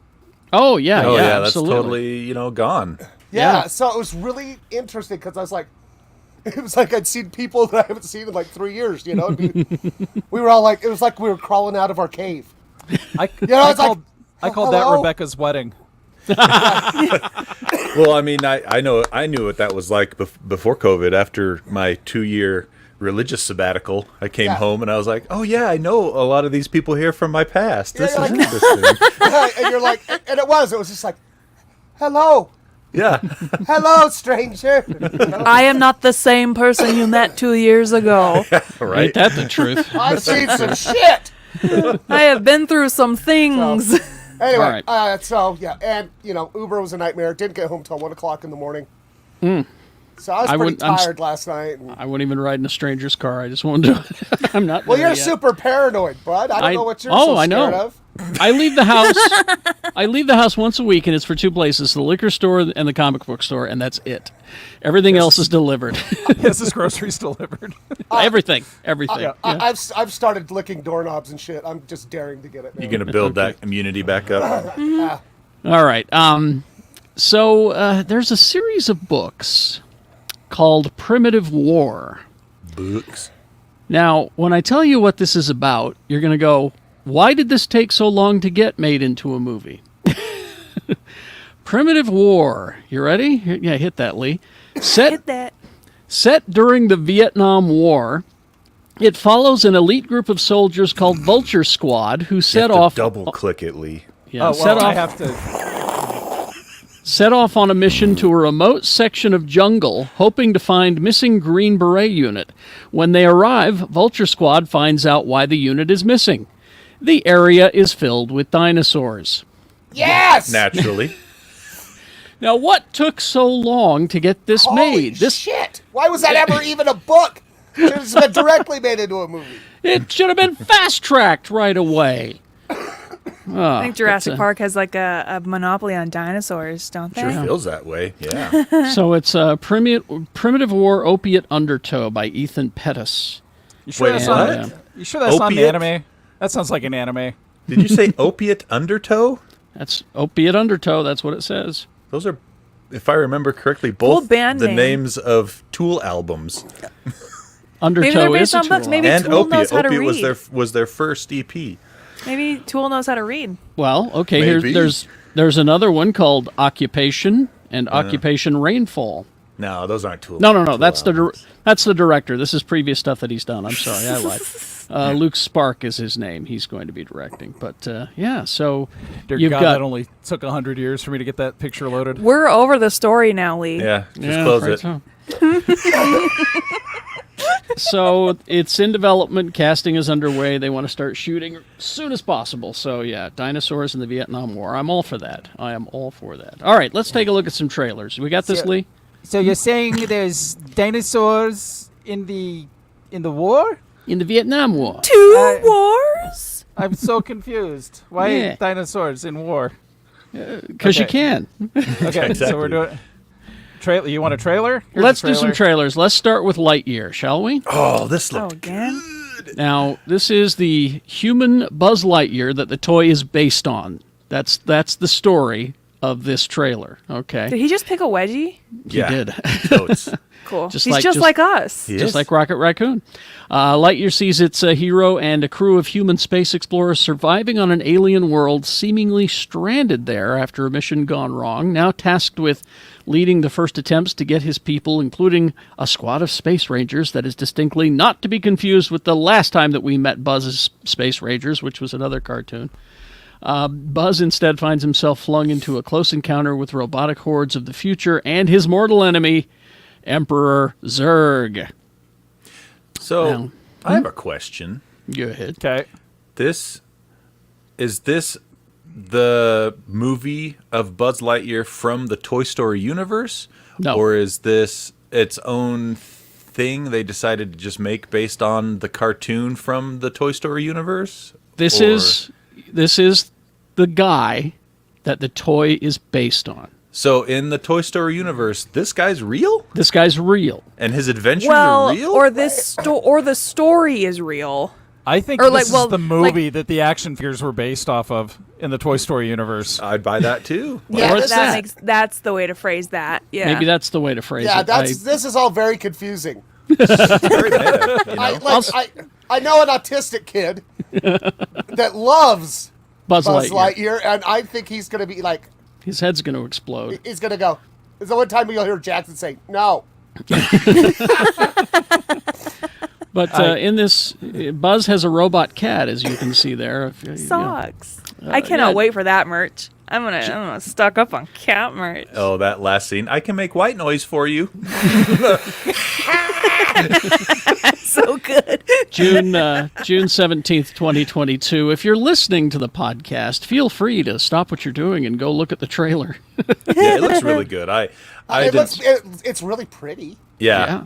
Oh, yeah. oh, yeah, that's absolutely. totally, gone. Yeah. So it was really interesting because I was like, it was like I'd seen people that I haven't seen in like 3 years. You know, we were all like, it was like we were crawling out of our cave. I called that hello? Rebecca's wedding. Well, I mean, I knew what that was like before COVID. After my 2-year religious sabbatical, I came Yeah. home and I was like, oh yeah, I know a lot of these people here from my past. This Yeah, is like- interesting. And you're like, and it was just like, hello, Yeah. hello, stranger. I am not the same person you met 2 years ago. Right. Ain't that the truth? I've seen some shit. I have been through some things. Anyway, All right. so yeah, and Uber was a nightmare. Didn't get home till 1 o'clock in the morning. So I was pretty tired last night. I wouldn't even ride in a stranger's car. I just wanted to. I'm not. Well, there you're yet. super paranoid, bud. I don't know what you're so I scared know. of. I leave the house. I leave the house once a week, and it's for two places: the liquor store and the comic book store, and that's it. Everything else is delivered. This is groceries delivered. Everything. Yeah. I've started licking doorknobs and shit. I'm just daring to get it. You're going to build that immunity back up. All right. So there's a series of books called Primitive War. Books. Now, when I tell you what this is about, you're going to go, why did this take so long to get made into a movie? Primitive War. You ready? Yeah, hit that, Lee. Hit that. Set during the Vietnam War, it follows an elite group of soldiers called Vulture Squad who set off. Double click it, Lee. Yeah, I have to. set off on a mission to a remote section of jungle, hoping to find missing Green Beret unit. When they arrive, Vulture Squad finds out why the unit is missing. The area is filled with dinosaurs. Yes. Naturally. Now, what took so long to get this Holy made? This shit! Why was that ever even a book? It should have been directly made into a movie. It should have been fast-tracked right away. I think Jurassic Park has like a monopoly on dinosaurs, don't they? Sure feels that way. Yeah. So it's Primitive War Opiate Undertow by Ethan Pettis. You sure Wait, that's what? not? You sure that's not an Opiate? anime? That sounds like an anime. Did you say opiate undertow? That's Opiate Undertow. That's what it says. Those are, if I remember correctly, Cool both band the name. names of Tool albums. Maybe Undertow they're is based a on books. tool. Maybe And Tool knows Opiate. how to Opiate read. was their first EP. Maybe Tool knows how to read. Well, okay. Maybe. There's another one called Occupation and Occupation Rainfall. No, those aren't Tool. No. Tool That's albums. that's the director. This is previous stuff that he's done. I'm sorry, I lied. Luke Spark is his name. He's going to be directing. But yeah, so Dear you've God, got. that only took 100 years for me to get that picture loaded. We're over the story now, Lee. Yeah, just Yeah, close right it. so. So it's in development. Casting is underway. They want to start shooting as soon as possible. So yeah, dinosaurs in the Vietnam War. I'm all for that. I am all for that. All right, let's take a look at some trailers. We got this, Lee? So you're saying there's dinosaurs in the war? In the Vietnam War. Two wars? I'm so confused. Why Yeah. dinosaurs in war? Because you can. Okay, so we're doing. Trailer. You want a trailer? Here's Let's a do some trailers. Let's start with Lightyear, shall we? Oh, this Oh, looked again? Now, this is the human Buzz Lightyear that the toy is based on. That's the story of this trailer. Okay. Did he just pick a wedgie? He did. Totes. Cool. Just He's like- just just- like us. He Just is. like Rocket Raccoon. Lightyear sees its hero and a crew of human space explorers surviving on an alien world, seemingly stranded there after a mission gone wrong, now tasked with leading the first attempts to get his people, including a squad of space rangers that is distinctly not to be confused with the last time that we met Buzz's Space Rangers, which was another cartoon. Buzz instead finds himself flung into a close encounter with robotic hordes of the future and his mortal enemy, Emperor Zurg. So, Now- I have a question. Go ahead. Okay. Is this the movie of Buzz Lightyear from the Toy Story universe? No. Or is this its own thing they decided to just make based on the cartoon from the Toy Story universe? This is the guy that the toy is based on. So in the Toy Story universe, this guy's real? This guy's real. And his adventures Well, are real? or the story is real. I think Or this like, is well, the movie that the action figures were based off of in the Toy Story universe. I'd buy that too. Yeah, Or this that is- makes that's the way to phrase that. Yeah. Maybe that's the way to phrase Yeah, it. this is all very confusing. Very meta, you know? I know an autistic kid that loves Buzz Buzz Lightyear. Lightyear, and I think he's going to be like, His head's going to explode. he's going to go. There's the one time you'll hear Jackson say, no. But in this, Buzz has a robot cat, as you can see there. If, you know. Sucks. I cannot yeah. wait for that merch. I'm gonna stock up on cat merch. Oh, that last scene. I can make white noise for you. So good. June 17th, 2022. If you're listening to the podcast, feel free to stop what you're doing and go look at the trailer. Yeah, it looks really good. It's really pretty. Yeah.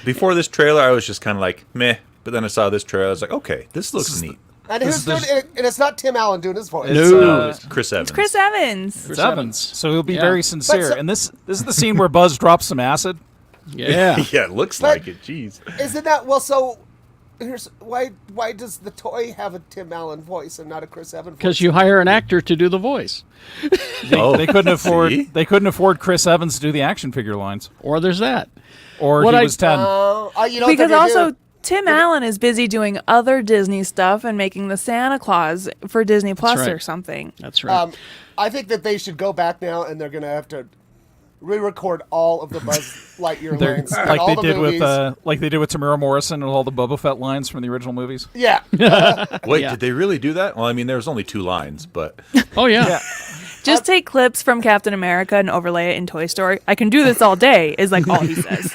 Before this trailer, I was just kind of like, meh. But then I saw this trailer. I was like, okay, this looks neat. And who's doing it? And it's not Tim Allen doing his voice. No, it's Chris Evans. It's Chris Evans. It's Evans. So he'll be very sincere. And this is the scene where Buzz drops some acid. Yeah. Yeah, it looks like it. Jeez. Isn't that well? So here's why does the toy have a Tim Allen voice and not a Chris Evans voice? Because you hire an actor to do the voice. They couldn't afford. They couldn't afford Chris Evans to do the action figure lines. Or there's that. Or he was 10. You know because also Tim Allen is busy doing other Disney stuff and making the Santa Claus for Disney Plus right. or something. That's right. I think that they should go back now and they're going to have to re-record all of the Buzz Lightyear lines, like all they the did movies. with Tamara Morrison and all the Boba Fett lines from the original movies. Yeah. Wait, Yeah. did they really do that? Well, I mean, there was only 2 lines, but Oh, yeah. Just take clips from Captain America and overlay it in Toy Story. I can do this all day is like all he says.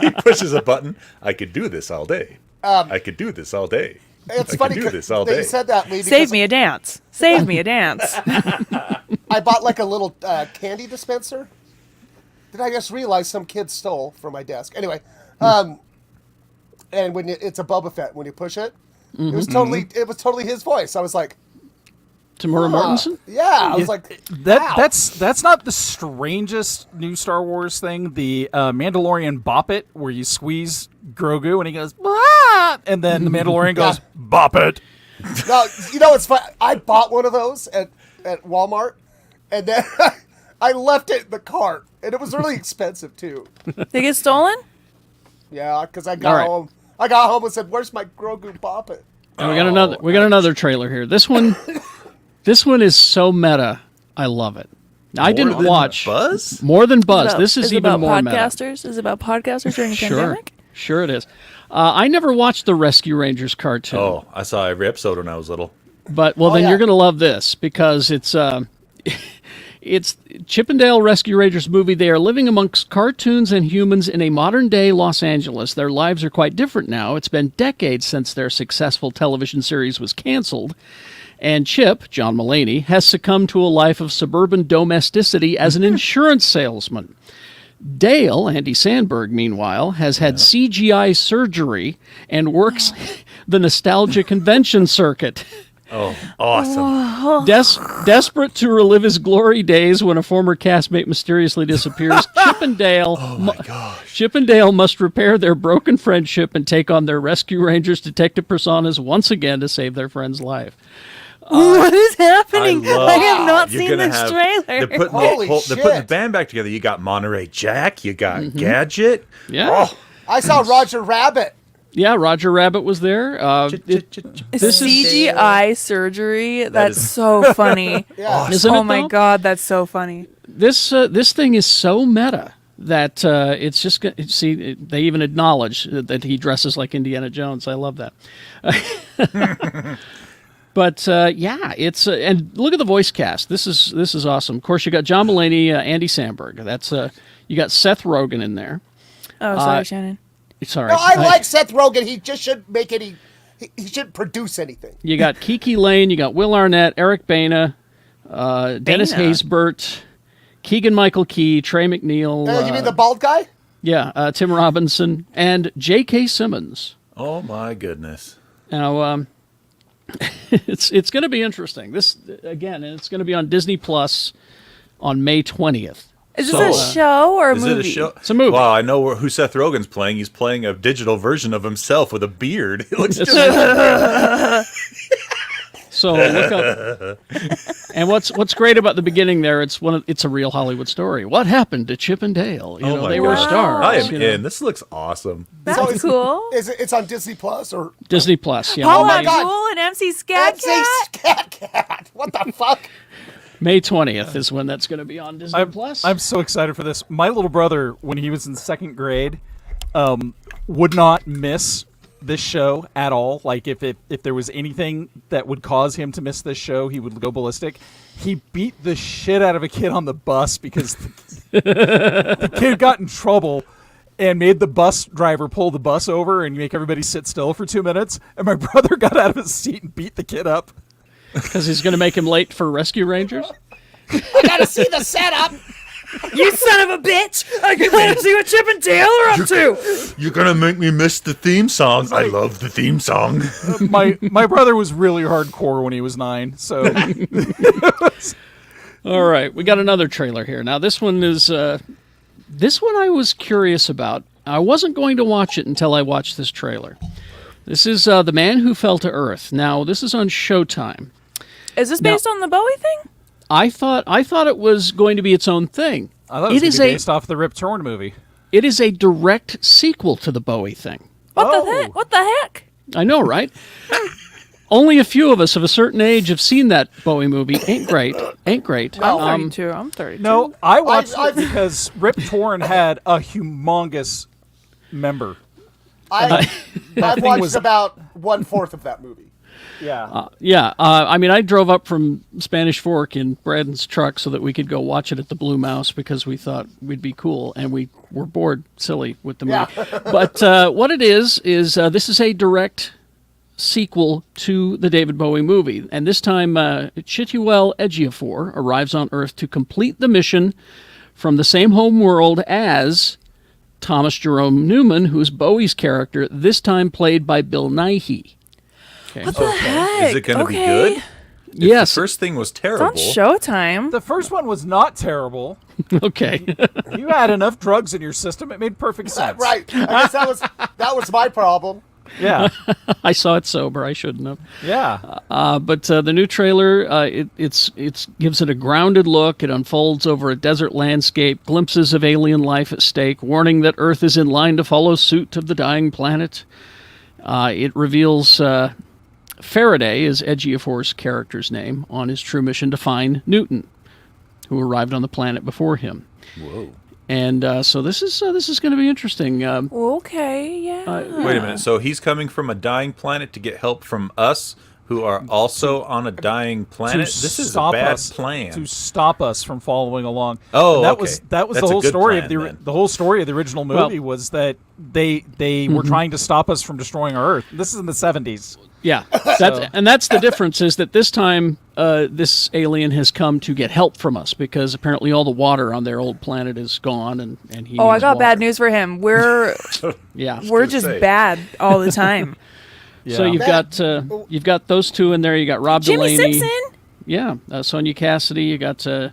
he pushes a button. I could do this all day. I could do this all day. It's I funny could do this all they day. said that, Lee, Save because me a dance. Save me a dance. I bought like a little candy dispenser that I just realized some kid stole from my desk. Anyway, and when it's a Boba Fett, when you push it, it was totally his voice. I was like, Tamara Mortensen? yeah. I was like, wow. That's not the strangest new Star Wars thing. The Mandalorian Bop It, where you squeeze Grogu and he goes, "Ah!" And then the Mandalorian goes, "Bop it." No, you know it's fun. I bought one of those at Walmart, and then I left it in the cart, and it was really expensive too. They get stolen? Yeah, because I got home. I got home and said, "Where's my Grogu Bop It?" And we got another trailer here. This one is so meta. I love it. I didn't watch Buzz. More than Buzz. This is even about more podcasters? Is it about podcasters during a pandemic? Sure it is. I never watched the Rescue Rangers cartoon. Oh, I saw every episode when I was little. But then you're going to love this because it's Chippendale Rescue Rangers movie. They are living amongst cartoons and humans in a modern-day Los Angeles. Their lives are quite different now. It's been decades since their successful television series was canceled. And Chip, John Mulaney, has succumbed to a life of suburban domesticity as an insurance salesman. Dale, Andy Samberg, meanwhile, has had CGI surgery and works the nostalgia convention circuit. Oh, awesome. Desperate to relive his glory days when a former castmate mysteriously disappears, Chip and Dale must repair their broken friendship and take on their Rescue Rangers detective personas once again to save their friend's life. What is happening? I have not seen this trailer. They're putting the band back together. You got Monterey Jack. You got Gadget. Yeah. Oh, I saw Roger Rabbit. Yeah, Roger Rabbit was there. This CGI surgery. That's so funny. Isn't oh it, my though? God, that's so funny. This thing is so meta that it's just see. They even acknowledge that he dresses like Indiana Jones. I love that. But it's and look at the voice cast. This is awesome. Of course, you got John Mulaney, Andy Samberg. That's you got Seth Rogen in there. Oh, sorry, Shannon. Sorry. No, I like Seth Rogen. He just shouldn't make any. He shouldn't produce anything. You got Kiki Lane. You got Will Arnett, Eric Bana, Dennis Haysbert, Keegan-Michael Key, Trey McNeil. You mean the bald guy? Yeah, Tim Robinson and J.K. Simmons. oh my goodness. Now, it's going to be interesting. This again, it's going to be on Disney Plus on May 20th. Is this a show or a Is movie? it a show? It's a movie. Wow, I know who Seth Rogen's playing. He's playing a digital version of himself with a beard. It looks just So look up. And what's great about the beginning there? It's a real Hollywood story. What happened to Chip and Dale? You know, my they were God. stars. I am you know. in. This looks awesome. That's cool. It's on Disney Plus or Disney Plus. Yeah, Paula my God. Abdul and MC Scat Cat. Cat. What the fuck? May 20th is when that's going to be on Disney Plus. I'm so excited for this. My little brother, when he was in second grade, would not miss this show at all, like if there was anything that would cause him to miss this show, he would go ballistic. He beat the shit out of a kid on the bus because the kid got in trouble and made the bus driver pull the bus over and make everybody sit still for 2 minutes. And my brother got out of his seat and beat the kid up. Because he's going to make him late for rescue rangers? I gotta see the setup. You son of a bitch! I can let see what Chip and Dale are up to. You're gonna make me miss the theme song. I love the theme song. My brother was really hardcore when he was 9, so... All right, we got another trailer here. Now, this one is... this one I was curious about. I wasn't going to watch it until I watched this trailer. This is The Man Who Fell to Earth. Now, this is on Showtime. Is this based on the Bowie thing? I thought it was going to be its own thing. I thought it was based off the Rip Torn movie. It is a direct sequel to the Bowie thing. What the heck? I know, right? Only a few of us of a certain age have seen that Bowie movie. Ain't great. I'm 32. I'm 32. No, I watched it because Rip Torn had a humongous member. I've watched about 1/4 of that movie. Yeah. I mean, I drove up from Spanish Fork in Braden's truck so that we could go watch it at the Blue Mouse because we thought we'd be cool, and we were bored silly with the movie. But what it is this is a direct sequel to the David Bowie movie. And this time, Chituel Ejiofor arrives on Earth to complete the mission from the same home world as Thomas Jerome Newman, who's Bowie's character, this time played by Bill Nighy. Okay. What the heck? Is it going to be good? If Yes. the first thing was It's terrible. on Showtime. The first one was not terrible. Okay. You had enough drugs in your system; it made perfect sense. Right. I guess that was my problem. Yeah. I saw it sober. I shouldn't have. Yeah. But the new trailer, it gives it a grounded look. It unfolds over a desert landscape, glimpses of alien life at stake, warning that Earth is in line to follow suit of the dying planet. It reveals Faraday is Ejiofor's character's name on his true mission to find Newton, who arrived on the planet before him. Whoa. And so this is going to be interesting. Okay, yeah. Wait a minute. So he's coming from a dying planet to get help from us, who are also on a dying planet. This is a bad plan. To stop us from following along. Oh, and that okay. was That's the a whole good story plan, of the whole story of the original movie was that they were trying to stop us from destroying our Earth. This is in the 70s. Yeah, that's the difference is that this time this alien has come to get help from us because apparently all the water on their old planet is gone and he I needs got water. bad news for him. We're just bad all the time. Yeah. So you've got those two in there. You got Rob Jimmy Delaney. Simpson. Yeah, Sonia Cassidy. You got a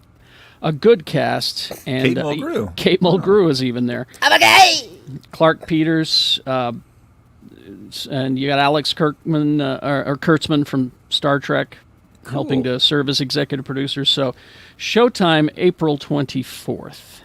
good cast and Kate Mulgrew. Kate Mulgrew is even there. I'm a gay. Clark Peters. And you got Alex Kurtzman from Star Trek helping to serve as executive producer. So Showtime, April 24th.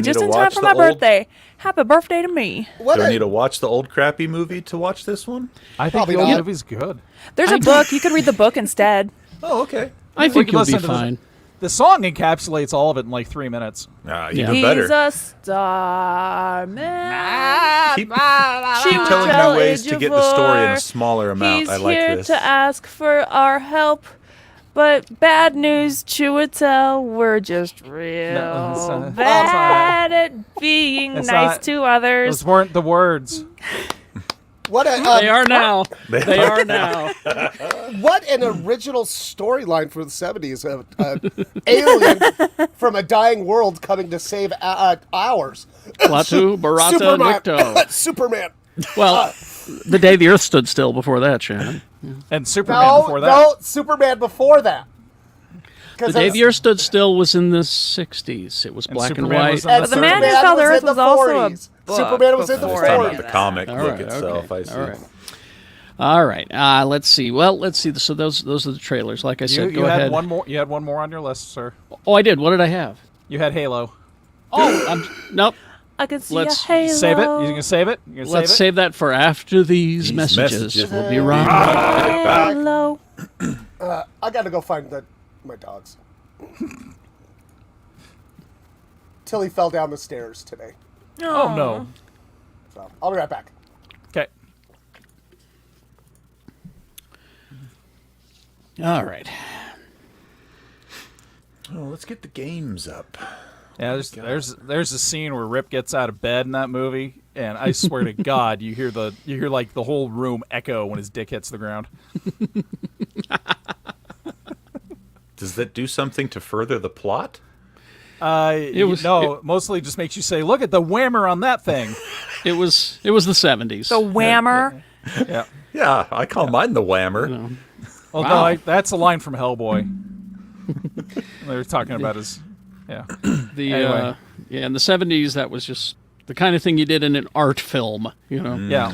Just in time for my birthday. Happy birthday to me. Do I need to watch the old crappy movie to watch this one? I think the old movie's good. There's a book. You could read the book instead. Oh, okay. I think you'll be listen to fine. The song encapsulates all of it in like 3 minutes. Even better. He's a star man. Keep telling me ways to get the story in a smaller amount. I like He's this. here to ask for our help. But bad news, Chiwetel, we're just real bad at being nice to others. Those weren't the words. They are now. They are now. What an original storyline for the 70s. An alien from a dying world coming to save ours. Klaatu Barata Nikto. Superman. Well, the day the Earth stood still before that, Shannon. And Superman before that. No, Superman before that. The day the Earth stood still was in the 60s. It was black and Superman white. was in the But the Man Who Fell to Earth was also a book. Superman was in the before 40s. any Talking of about the that. comic book right, itself, okay. I see. All right. Let's see. Well, let's see. So those are the trailers. Like I said, go ahead. You had one more on your list, sir. Oh, I did. What did I have? You had Halo. Oh, nope. I can see Let's a halo. Save it. You gonna save it? Let's save that for after these messages. We'll be right back. Hello. I gotta go find my dogs. Tilly fell down the stairs today. Oh no. So I'll be right back. Okay. All right. Oh, let's get the games up. Yeah, there's a scene where Rip gets out of bed in that movie, and I swear to God, you hear like the whole room echo when his dick hits the ground. Does that do something to further the plot? Mostly just makes you say, "Look at the whammer on that thing." It was the 70s. The whammer. Yeah. Yeah, I call mine the whammer. You know. Although Wow. that's a line from Hellboy. They were talking about his. Yeah. Anyway. In the 70s, that was just the kind of thing you did in an art film, you know. Yeah.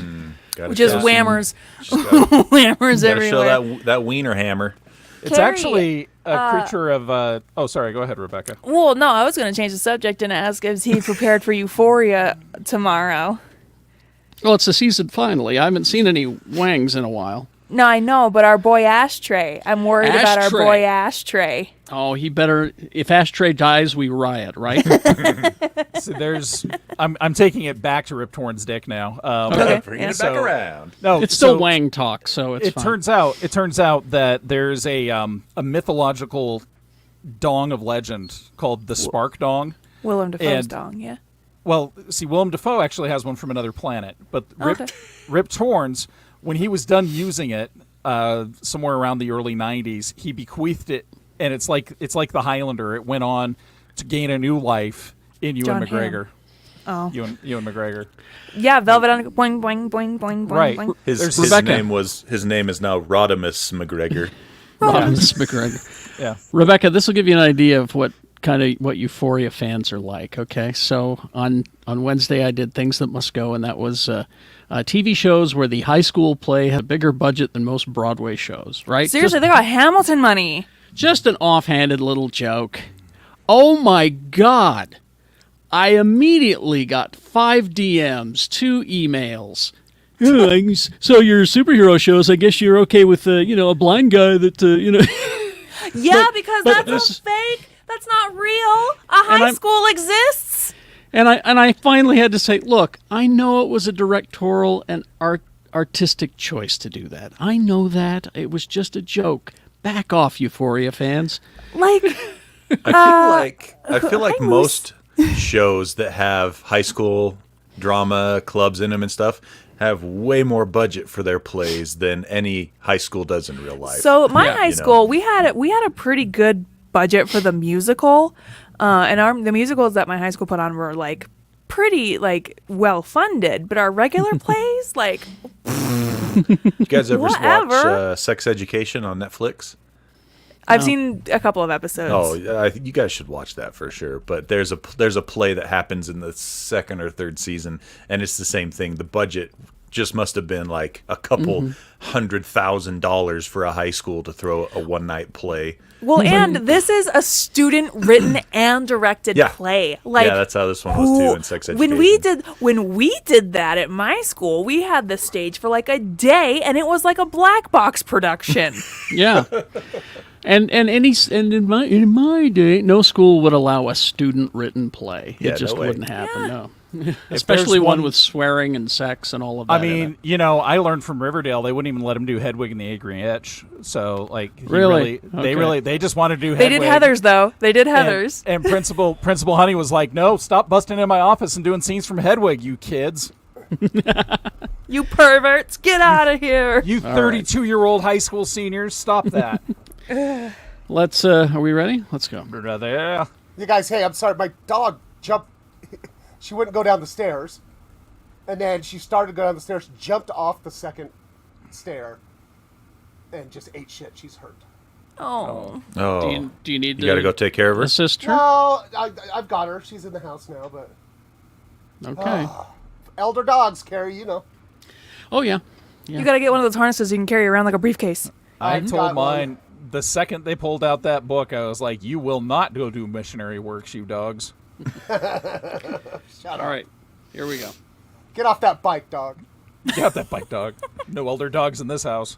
Which is whammers. Gotta Whammers show everywhere. that wiener hammer. It's Carrie, actually a creature of. Oh, sorry. Go ahead, Rebecca. Well, no, I was going to change the subject and ask if he prepared for Euphoria tomorrow. Well, it's the season finale. I haven't seen any wangs in a while. No, I know, but our boy Ashtray. I'm worried about our Ashtray. boy Ashtray. Oh, he better. If Ashtray dies, we riot, right? So I'm taking it back to Rip Torn's dick now. Okay. Bringing it back around. No, It's still so wang talk, so it's fine. It turns out that there's a mythological dong of legend called the Spark Dong. Willem Dafoe's And- dong, yeah. Well, see, Willem Dafoe actually has one from another planet, but Okay. Rip Torn's, when he was done using it, somewhere around the early '90s, he bequeathed it, and it's like the Highlander. It went on to gain a new life in Ewan John McGregor. Oh. Ewan McGregor. Yeah, Velvet on boing, boing, boing, boing, boing, Right. boing. His Rebecca. name is now Rodimus McGregor. Rodimus McGregor. Yeah. Rebecca, this will give you an idea of what Euphoria fans are like. Okay, so on Wednesday I did Things That Must Go, and that was TV shows where the high school play had a bigger budget than most Broadway shows. Right? Seriously, they got Hamilton money. Just an offhanded little joke. Oh my God! I immediately got 5 DMs, 2 emails. So your superhero shows, I guess you're okay with a blind guy that Yeah, because but that's this- all fake. That's not real. A high school exists. And I finally had to say, look, I know it was a directorial and artistic choice to do that. I know that. It was just a joke. Back off, Euphoria fans. Like, I feel like most shows that have high school drama clubs in them and stuff have way more budget for their plays than any high school does in real life. so my Yeah, high school, we had a pretty good budget for the musical, and the musicals that my high school put on were like pretty well funded. But our regular plays, like, You guys ever Whatever. watch Sex Education on Netflix? I've seen a couple of episodes. Oh, you guys should watch that for sure. But there's a play that happens in the second or third season, and it's the same thing. The budget just must have been like a couple $100,000 for a high school to throw a one-night play. Well, and this is a student-written and directed Yeah. play. Like, Yeah, that's how this one was too in Sex Education. When we did that at my school, we had the stage for like a day, and it was like a black box production. Yeah. And in my day, no school would allow a student-written play. Yeah, It just no way. wouldn't happen. No. If Especially there's one one- with swearing and sex and all of that. I in mean, it. I learned from Riverdale they wouldn't even let him do Hedwig and the Angry Inch. So, like, Really? Okay. they just wanted to do They Hedwig. did Heathers, though. They did And- Heathers. And Principal Honey was like, "No, stop busting in my office and doing scenes from Hedwig, you kids. You perverts, get out of here. You 32-year-old high school seniors, stop that." Let's. Are we ready? Let's go. Yeah. You guys, hey, I'm sorry. My dog jumped. She wouldn't go down the stairs. And then she started to go down the stairs, jumped off the second stair, and just ate shit. She's hurt. Oh. Oh, Do you need you got to go take care of her? assist her? No, I've got her. She's in the house now, but Okay. elder dogs, Carrie, you know. Oh, yeah. You gotta get one of those harnesses you can carry around like a briefcase. I I've told got mine one. the second they pulled out that book, I was like, "You will not go do missionary work, you dogs." All right. Here we go. Get off that bike, dog. Get out that bike, dog. No elder dogs in this house.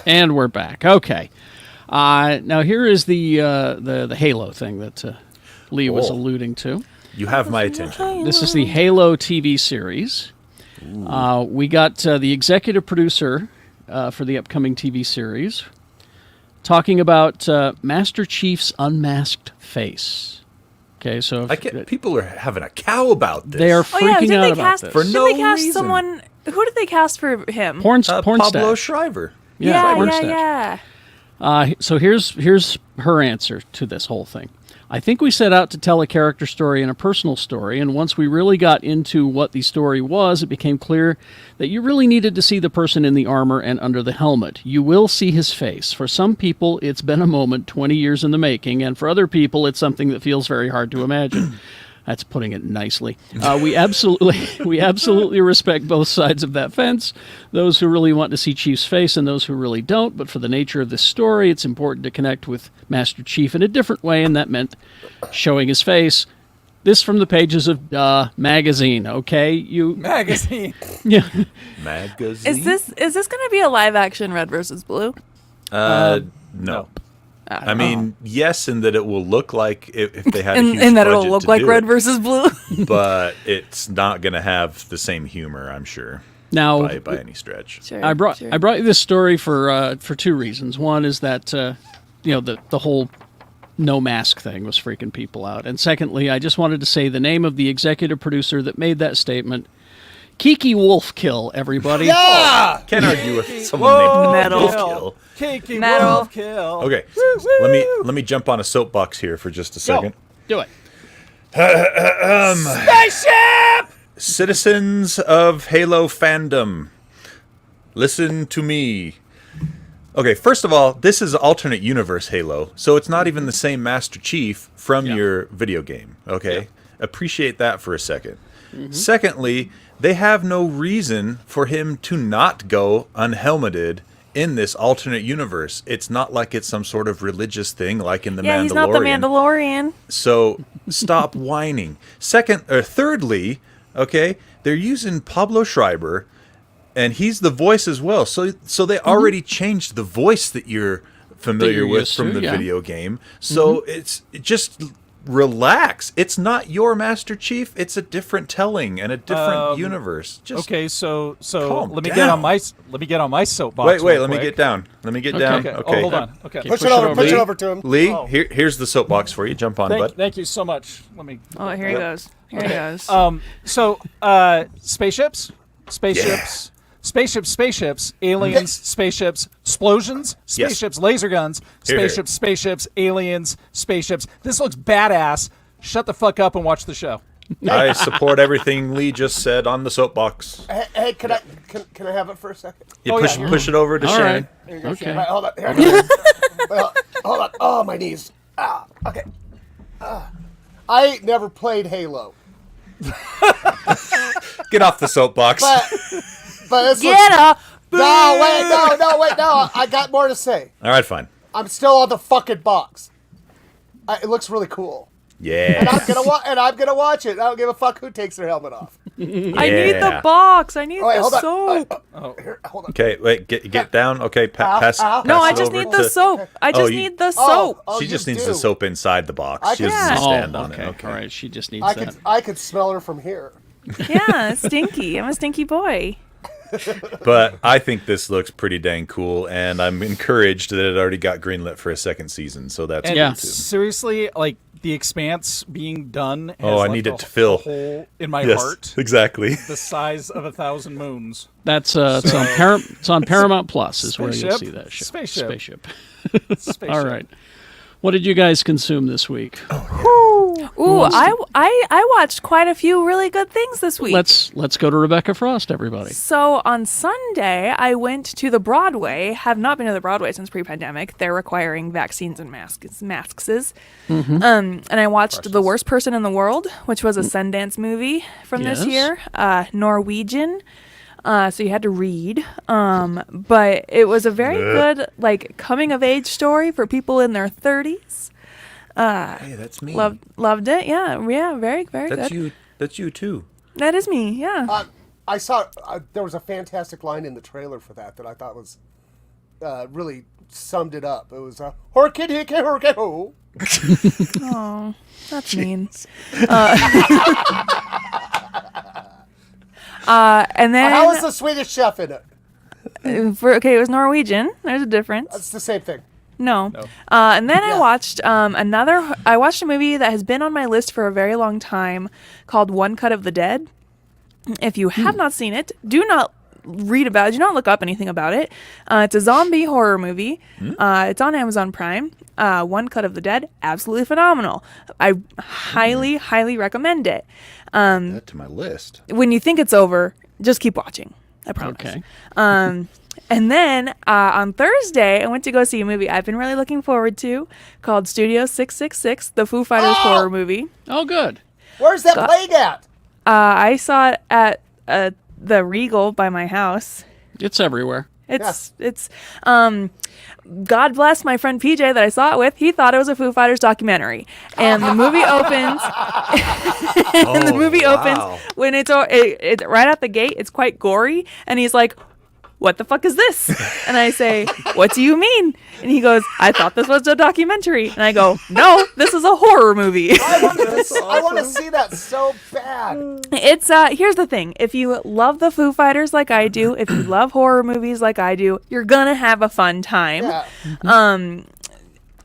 And we're back. Okay. Now here is the Halo thing that Lee was Oh. alluding to. You have my attention. This is the Halo TV series. We got the executive producer for the upcoming TV series talking about Master Chief's unmasked face. Okay, so people are having a cow about this. They are freaking out about this. For no did they cast reason. someone? Who did they cast for him? Porn Pablo stash. Shriver. Yeah. So here's her answer to this whole thing. I think we set out to tell a character story and a personal story, and once we really got into what the story was, it became clear that you really needed to see the person in the armor and under the helmet. You will see his face. For some people, it's been a moment 20 years in the making, and for other people, it's something that feels very hard to imagine. That's putting it nicely. We absolutely respect both sides of that fence, those who really want to see Chief's face and those who really don't, but for the nature of this story, it's important to connect with Master Chief in a different way, and that meant showing his face. This from the pages of magazine, okay? Magazine. Yeah. Magazine. Is this going to be a live action Red versus Blue? No. I mean, yes, in that it will look like if they had a huge and that budget it'll look to like do Red it, versus Blue. but it's not going to have the same humor, I'm sure. Now, by any stretch. Sure, I brought you this story for two reasons. One is that the whole no mask thing was freaking people out, and secondly, I just wanted to say the name of the executive producer that made that statement. Kiki Wolfkill, everybody. Yeah! Can't argue with someone named Metal. Wolfkill. Kiki Metal. Wolfkill. Okay, let me jump on a soapbox here for just a second. Do it. Spaceship! Citizens of Halo fandom, listen to me. Okay, first of all, this is alternate universe Halo, so it's not even the same Master Chief from your video game. Okay, appreciate that for a second. Secondly, they have no reason for him to not go unhelmeted in this alternate universe. It's not like it's some sort of religious thing like in the Mandalorian. Yeah, he's not the Mandalorian. So stop whining. Thirdly, okay, they're using Pablo Schreiber, and he's the voice as well. So they already changed the voice that you're familiar with from the video game. So it's just relax. It's not your Master Chief. It's a different telling and a different universe. Just okay, so let me down. get on my soapbox. Wait, let me get down. Okay. Oh, hold on. Okay. Push it over to him. Lee, here's the soapbox for you. Jump on, bud. Thank you so much. Let me. Oh, here he goes. Here he goes. Spaceships. Spaceships, aliens, spaceships, explosions, spaceships, laser guns, spaceships, aliens, spaceships. This looks badass. Shut the fuck up and watch the show. I support everything Lee just said on the soapbox. Hey, can I have it for a second? Push it over to Shannon. Here you go, Okay. Shannon. Right, hold on. Here it goes. Hold on. Oh, my knees. Okay. I never played Halo. Get off the soapbox. But it's Get up! No, wait, no. I got more to say. All right, fine. I'm still on the fucking box. It looks really cool. Yeah. And I'm gonna watch it. I don't give a fuck who takes their helmet off. I need the box. I need the hold soap. Here, hold on. Okay, wait, get down. Okay, pass. No, I it just over need the to- soap. I just need the soap. She just you needs do. the soap inside the box. She doesn't can. stand on okay. it. Okay. All right, she just needs I that. could smell her from here. Yeah, stinky. I'm a stinky boy. But I think this looks pretty dang cool, and I'm encouraged that it already got greenlit for a second season. So that's And cool too. seriously, like The Expanse being done. Has I left need a- it to fill. a hole in my Yes, heart, exactly. the size of 1,000 moons. That's it's on Paramount Plus is where you'll Spaceship? see that show. Spaceship. Spaceship. All right. What did you guys consume this week? Ooh, I watched quite a few really good things this week. Let's go to Rebecca Frost, everybody. So on Sunday, I went to the Broadway. Have not been to the Broadway since pre-pandemic. They're requiring vaccines and masks. And I watched The Worst Person in the World, which was a Sundance movie from this year. Norwegian. So you had to read. But it was a very good coming of age story for people in their 30s. Hey, that's me. Loved it. Yeah, very, very That's good. you. That's you too. That is me. Yeah. I saw there was a fantastic line in the trailer for that I thought was really summed it up. It was "Horkid Oh, that's mean. And then How is the Swedish chef in it? it was Norwegian. There's a difference. It's the same thing. No. And then I watched I watched a movie that has been on my list for a very long time called One Cut of the Dead. If you have not seen it, do not read about it. Do not look up anything about it. It's a zombie horror movie. It's on Amazon Prime. One Cut of the Dead, absolutely phenomenal. I highly, highly recommend it. Add that to my list. When you think it's over, just keep watching. I promise. Okay. And then on Thursday, I went to go see a movie I've been really looking forward to called Studio 666, the Foo Fighters horror movie. Oh, good. Where's that playing at? I saw it at the Regal by my house. It's everywhere. It's God bless my friend PJ that I saw it with. He thought it was a Foo Fighters documentary, and the movie opens. Opens when it's right out the gate. It's quite gory, and he's like, "What the fuck is this?" And I say, "What do you mean?" And he goes, "I thought this was a documentary." And I go, "No, this is a horror movie." I want to see that so bad. It's here's the thing. If you love the Foo Fighters like I do, if you love horror movies like I do, you're gonna have a fun time. Yeah.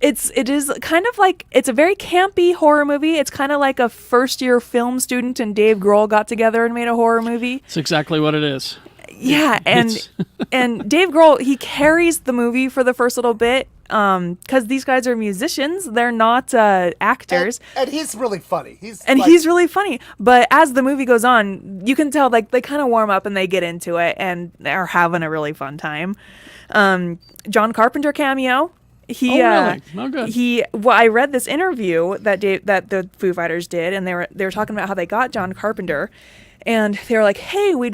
It is kind of like, it's a very campy horror movie. It's kind of like a first-year film student and Dave Grohl got together and made a horror movie. It's exactly what it is. Yeah, and Dave Grohl, he carries the movie for the first little bit because these guys are musicians. They're not actors. And he's really funny. He's really funny. But as the movie goes on, you can tell like they kind of warm up and they get into it and are having a really fun time. John Carpenter cameo. Really? Oh, good. I read this interview that the Foo Fighters did, and they were talking about how they got John Carpenter, and they were like, "Hey, we'd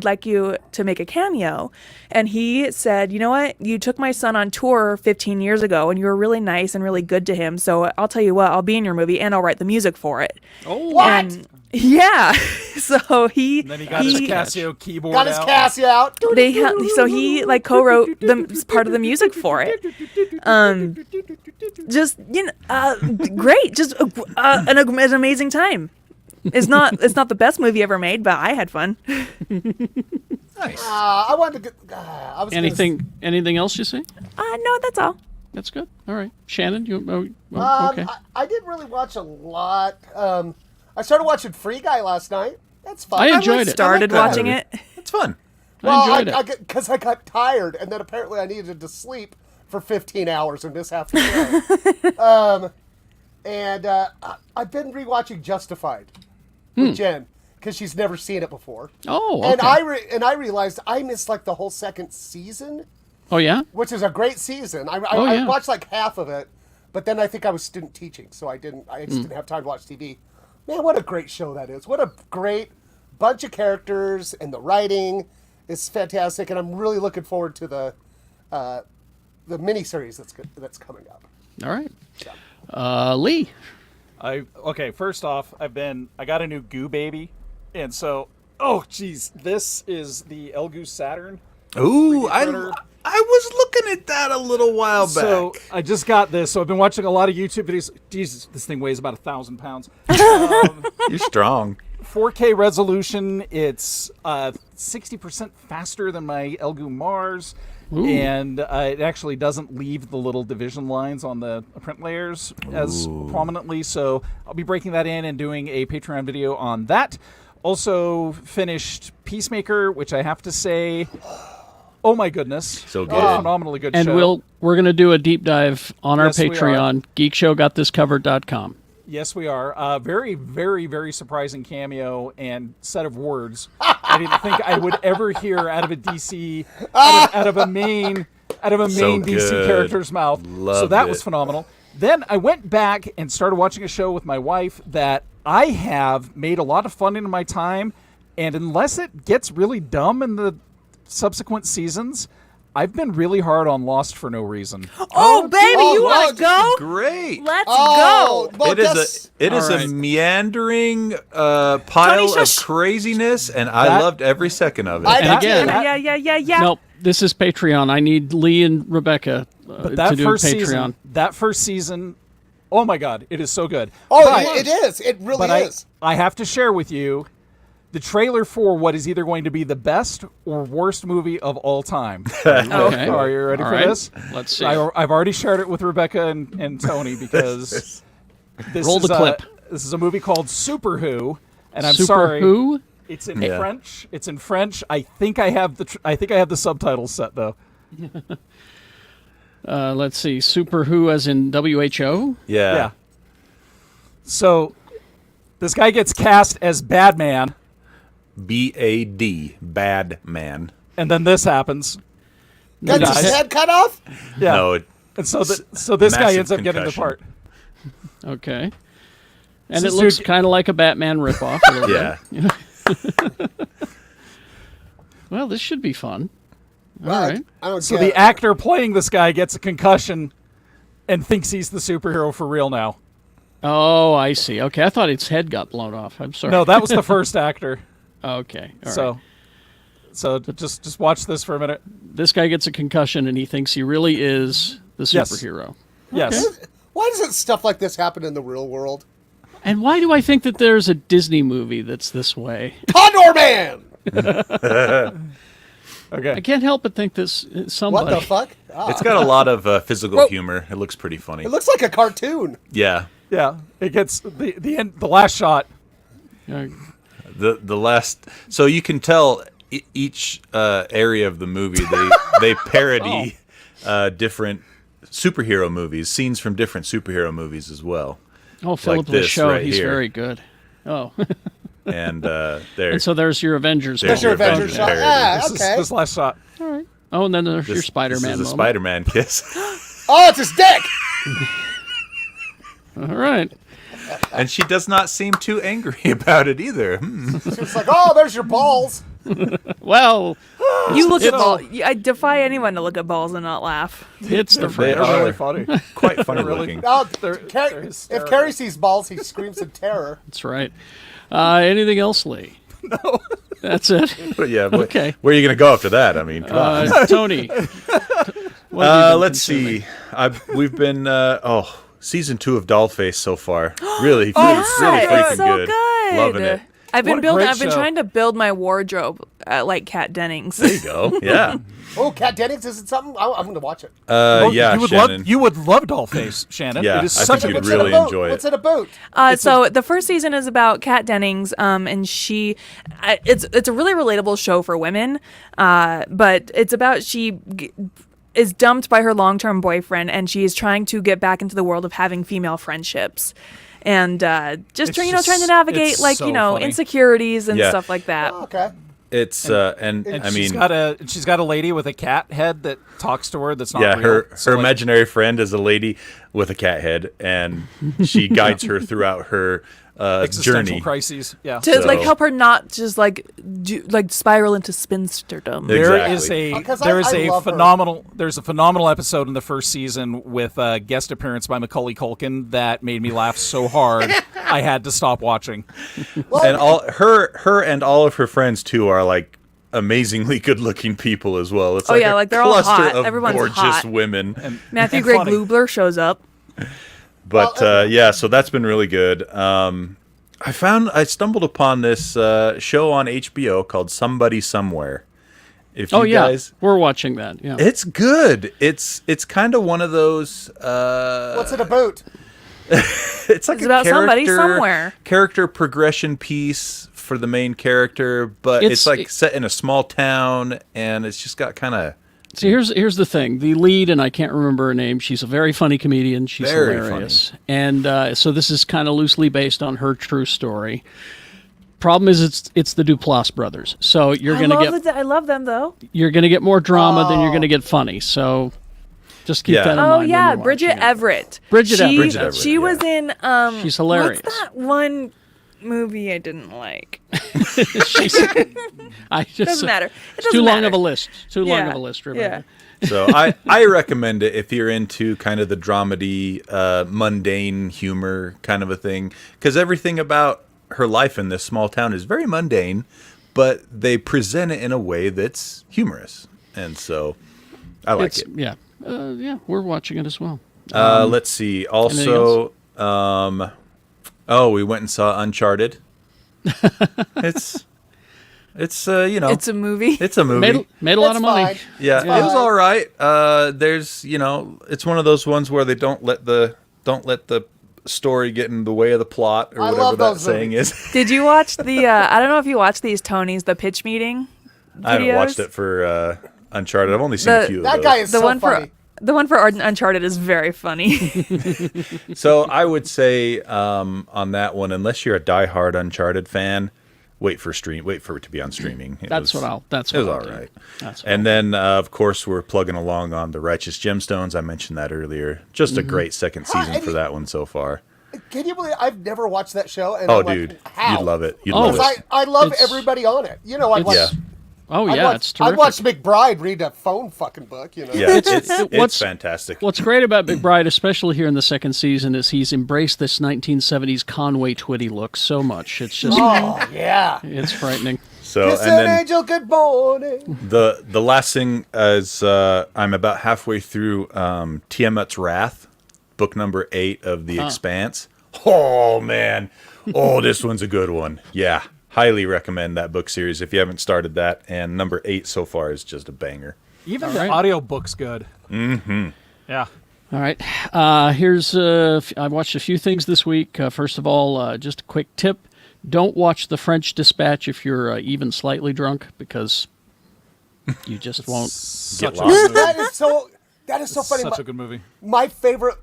like you to make a cameo." And he said, "You know what? You took my son on tour 15 years ago, and you were really nice and really good to him. So I'll tell you what, I'll be in your movie, and I'll write the music for it." Oh, what? And yeah. So And then he got his Casio keyboard got his Casio out. So he like co-wrote part of the music for it. Just great. Just an amazing time. It's not the best movie ever made, but I had fun. Nice. I wanted to get. I was Anything else you see? No, that's all. That's good. All right, Shannon. Okay. I didn't really watch a lot. I started watching Free Guy last night. That's fun. I enjoyed it. Started watching it. It's fun. I enjoyed it. Because I got tired, and then apparently I needed to sleep for 15 hours and miss half the show. And I've been rewatching Justified with Jen because she's never seen it before. Oh, okay. And I realized I missed like the whole second season. Oh, yeah? Which is a great season. I yeah. watched like half of it, but then I think I was student teaching, so I just didn't have time to watch TV. Man, what a great show that is. What a great bunch of characters, and the writing is fantastic, and I'm really looking forward to the miniseries that's coming up. All right. Lee. First off, I got a new goo baby, and so, this is the Elgoose Saturn. Ooh, I was looking at that a little while back. So I just got this. So I've been watching a lot of YouTube videos. Jesus, this thing weighs about 1,000 pounds. You're strong. 4K resolution. It's 60% faster than my Elgoo Mars. Ooh. And it actually doesn't leave the little division lines on the print layers as prominently. So I'll be breaking that in and doing a Patreon video on that. Also finished Peacemaker, which I have to say, oh my goodness. So good. What a phenomenally good and show. we're going to do a deep dive on our Patreon, geekshowgotthiscovered.com. Yes, we are. Very, very, very surprising cameo and set of words. I didn't think I would ever hear out of a DC, out of a main DC character's mouth. So that was phenomenal. Then I went back and started watching a show with my wife that I have made a lot of fun in my time, and unless it gets really dumb in the subsequent seasons, I've been really hard on Lost for no reason. Oh, baby, you want to go? Great. Let's go. Well, It is a meandering pile of craziness, and I loved every second of it. And again, yeah. Nope, this is Patreon. I need Lee and Rebecca to do Patreon. That first season, oh my God, it is so good. Oh, it is. It really is. I have to share with you, the trailer for what is either going to be the best or worst movie of all time. Okay. Are you ready All for right. this? Let's see. I've already shared it with Rebecca and Tony because this Roll is the clip. This is a movie called Super Who, and I'm Super sorry. Who? It's in Yeah. French. It's in French. I think I have the subtitles set though. Let's see. Super Who as in WHO? Yeah. So this guy gets cast as Badman, BAD, bad man. and then this happens. Got Nice. his head cut off? Yeah. No, And so this guy massive ends up getting the concussion. Okay. part. And So it looks dude- kind of like a Batman ripoff. a little yeah. bit. Well, this should be fun. All right. I don't So get the it. actor playing this guy gets a concussion and thinks he's the superhero for real now. Oh, I see. Okay, I thought its head got blown off. I'm sorry. No, that was the first actor. Okay. All So right. so just watch this for a minute. This guy gets a concussion and he thinks he really is the Yes. superhero. Yes. Why doesn't stuff like this happen in the real world? And why do I think that there's a Disney movie that's this way? Condor Man! Okay. I can't help but think this What somebody. the fuck? Ah. It's got a lot of physical Whoa. humor. It looks pretty funny. It looks like a cartoon. Yeah. Yeah. It gets the end. The last shot. Uh, The last, so you can tell each area of the movie they parody different superhero movies, scenes from different superhero movies as well. Oh, Philip this Lachaud, right he's here. very good. Oh, And there, and so there's your Avengers. There's Your moment. Avengers Avengers shot. parody. Ah, This okay. this last shot. Oh, and then there's your this Spider-Man is a moment. Spider-Man kiss. Oh, it's his dick! All right. And she does not seem too angry about it either. It's like, oh, there's your balls. Well, You look at It's- balls. I defy anyone to look at balls and not laugh. it's the They French. They're are really funny. quite funny Really? looking. Oh, They're if hysterical. Carrie sees balls, he screams in terror. That's right. Anything else, Lee? No. That's it. But yeah, Okay. where are you going to go after that? I mean, come on. Tony. what have you been Let's consuming? see. We've been season 2 of Dollface so far. Really, really It's freaking so good. good. Loving it. I've been What a building. great I've been show. trying to build my wardrobe like Kat Dennings. There you go. Yeah. Oh, Kat Dennings, is it something? I'm going to watch it. Yeah, you would Shannon. love Dollface, Shannon. Yeah, It is I such think a you'd good really show. enjoy it. What's it about? So the first season is about Kat Dennings, and she, it's a really relatable show for women, but it's about is dumped by her long-term boyfriend, and she is trying to get back into the world of having female friendships, and It's trying just- to navigate it's like so funny. insecurities and Yeah. stuff like that. Oh, okay. It's and I She's mean, got a lady with a cat head that talks to her. That's not yeah, real. her So, like, imaginary friend is a lady with a cat head, and she guides her throughout her existential journey. crises. Yeah. To like So- help her not just like spiral into spinsterdom. Exactly. There is a Because there I is a love her. phenomenal episode in the first season with a guest appearance by Macaulay Culkin that made me laugh so hard I had to stop watching. And all her and all of her friends too are like amazingly good-looking people as well. It's Oh, like yeah, a like, they're all cluster hot. of Everyone's gorgeous hot. women. Matthew and Greg funny. Lubler shows up. But yeah, so that's been really good. I stumbled upon this show on HBO called Somebody Somewhere. If you Oh yeah, guys, we're watching that. Yeah. it's good. It's kind of one of those. What's it about? It's like It's a about somebody character- somewhere. Character progression piece for the main character, but it's like set in a small town, and it's just got kind of. See, here's the thing. The lead, and I can't remember her name. She's a very funny comedian. She's Very hilarious, and so this is kind of loosely based on her true story. Problem is, it's the Duplass brothers. So you're gonna I love them though. you're gonna get more drama than you're gonna get funny. So just keep Yeah. that in Oh mind. when yeah, you're Bridget watching it. Everett. Bridget Everett. Bridget Everett, She yeah. was in. She's hilarious. What's that one movie I didn't like? I just, Doesn't matter. It It's too doesn't long matter. of a list. Too long Yeah. of a list, Rebecca. So I recommend it if you're into kind of the dramedy, mundane humor kind of a thing, because everything about her life in this small town is very mundane, but they present it in a way that's humorous, and so I like it. Yeah. Yeah, we're watching it as well. Let's see. Also, we went and saw Uncharted. It's It's it's a movie. It's a movie. Made a lot of money. Fine. Yeah, It's fine. it was all right. There's it's one of those ones where they don't let the story get in the way of the plot or I whatever love that those saying movies. is. Did you watch the? I don't know if you watched these Tonys, the pitch meeting. I haven't videos? watched it for Uncharted. I've only seen a few of That those. guy is The so one funny. for the one for Uncharted is very funny. So I would say on that one, unless you're a diehard Uncharted fan, wait for it to be on streaming. It was all right. And then of course we're plugging along on the Righteous Gemstones. I mentioned that earlier. Just a great second season for that one so far. Can you believe I've never watched that show? And Oh, I'm dude, like, how? you'd love it. You'd love Because it. I love It's- everybody on it. I watch. Yeah. Oh I yeah, watched, it's I terrific. watched McBride read a phone fucking book. Yeah, What's- it's fantastic. What's great about McBride, especially here in the second season, is he's embraced this 1970s Conway Twitty look so much. It's just Oh yeah. it's frightening. So Kiss and an then angel, good morning. the last thing is I'm about halfway through Tiamat's Wrath, book number 8 of The Expanse. Oh man, this one's a good one. Yeah, highly recommend that book series if you haven't started that. And number 8 so far is just a banger. Even All the right. audiobook's good. Mm-hmm. Yeah. All right. Here's I watched a few things this week. First of all, just a quick tip: don't watch The French Dispatch if you're even slightly drunk, because you just won't. Such a lost. good movie. That is so funny. Such a good movie. My favorite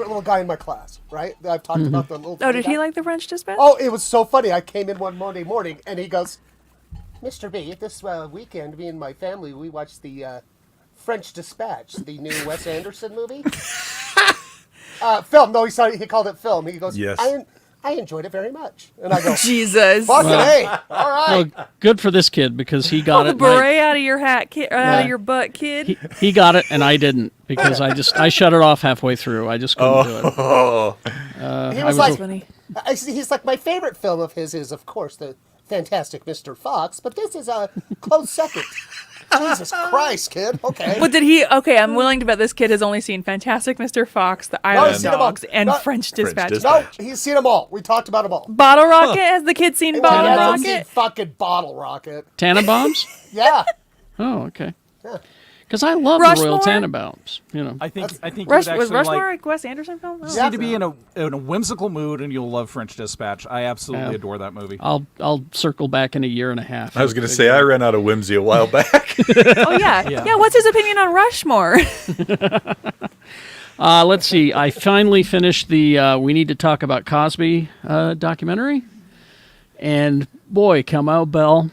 little guy in my class, right? That I've talked about the little. Oh, did guy. he like the French Dispatch? Oh, it was so funny. I came in one Monday morning and he goes, "Mr. B, this weekend, me and my family, we watched the French Dispatch, the new Wes Anderson movie." Film. No, he called it film. He goes, Yes. I enjoyed it very much. And I go, Jesus. fucking A. All right. Well, good for this kid because he Pull got the it. and I- beret out of your hat, kid, out of your butt, kid. he got it and I didn't because I shut it off halfway through. I just couldn't do it. Oh, He I was was like, funny. he's like, my favorite film of his is, of course, the Fantastic Mr. Fox, but this is a close second. Jesus Christ, kid. Okay. But did he? Okay, I'm willing to bet this kid has only seen Fantastic Mr. Fox, The Island he's seen them all. Dogs, and No, French Dispatch. Dispatch. No, he's seen them all. We talked about them all. Bottle Rocket? Has the kid seen He Bottle hasn't seen Rocket? fucking Bottle Rocket. Tannenbaums? Yeah. Oh, okay. Yeah. Because I love the Royal Rushmore? Tenenbaums. I think you would Was actually Rushmore like a Wes Anderson film? Oh. Yeah. to be in a whimsical mood, and you'll love French Dispatch. I absolutely Yeah. adore that movie. I'll circle back in a year and a half. I was going to say I ran out of whimsy a while back. Oh, yeah. Yeah, what's his opinion on Rushmore? Let's see. I finally finished the We Need to Talk About Cosby documentary. And boy, Cameo Bell,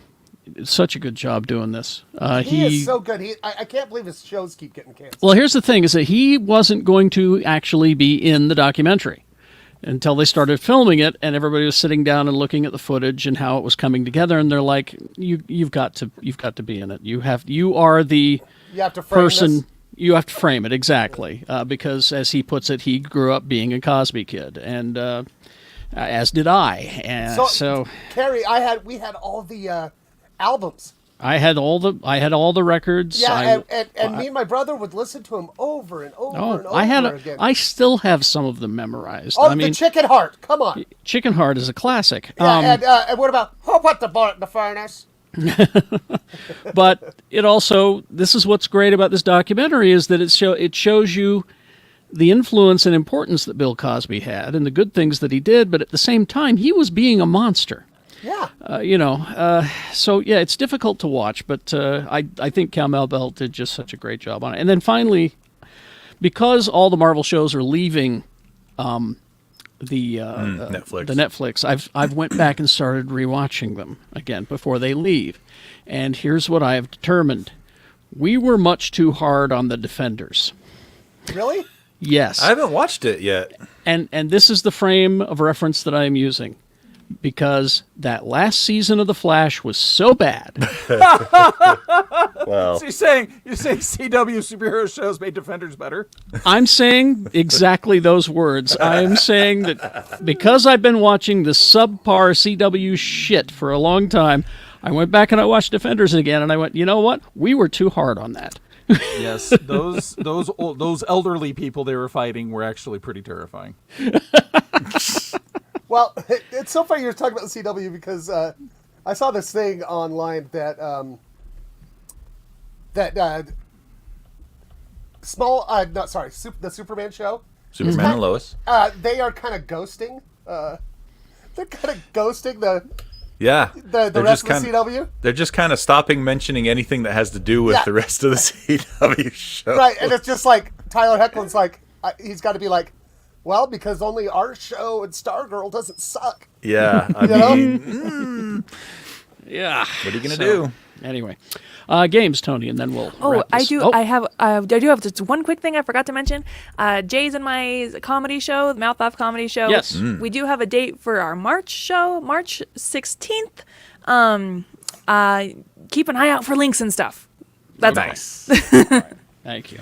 such a good job doing this. He is so good. I can't believe his shows keep getting canceled. Well, here's the thing, is that he wasn't going to actually be in the documentary until they started filming it, and everybody was sitting down and looking at the footage and how it was coming together, and they're like, you've got to be in it. You are the You have to frame person. this. You have to frame it exactly, because as he puts it, he grew up being a Cosby kid, and as did I. And so Carrie, we had all the albums. I had all the records. Yeah, and me and my brother would listen to him over and over and over again. I still have some of them memorized. Oh, I mean, the Chicken Heart. Come on. Chicken Heart is a classic. Yeah, and what about put the bullet in the furnace? But it also, this is what's great about this documentary, is that it shows you the influence and importance that Bill Cosby had and the good things that he did, but at the same time, he was being a monster. Yeah. So yeah, it's difficult to watch, but I think Cameo Bell did just such a great job on it. And then finally, because all the Marvel shows are leaving Netflix. the Netflix, I've went back and started rewatching them again before they leave. And here's what I have determined: we were much too hard on the Defenders. Really? Yes, I haven't watched it yet. and this is the frame of reference that I am using, because that last season of The Flash was so bad. Well, So you're saying CW superhero shows made Defenders better? I'm saying exactly those words. I'm saying that because I've been watching the subpar CW shit for a long time, I went back and I watched Defenders again, and I went, you know what? We were too hard on that. Yes, those elderly people they were fighting were actually pretty terrifying. Well, it's so funny you're talking about the CW because I saw this thing online that the Superman show. Superman and Lois. They are kind of ghosting. They're kind of ghosting the Yeah. the rest of the CW. They're just kind of stopping mentioning anything that has to do with the rest of the CW show. Right, and it's just like Tyler Hoechlin's like, he's got to be like, well, because only our show and Stargirl doesn't suck. Yeah, I mean, Yeah. what are you gonna do? Anyway, games, Tony, and then we'll. wrap I this. do. Oh, I do have just one quick thing I forgot to mention. Jay's and my comedy show, the Mouth Off Comedy Show. Yes. We do have a date for our March show, March 16th. Keep an eye out for links and stuff. That's Nice. Thank you.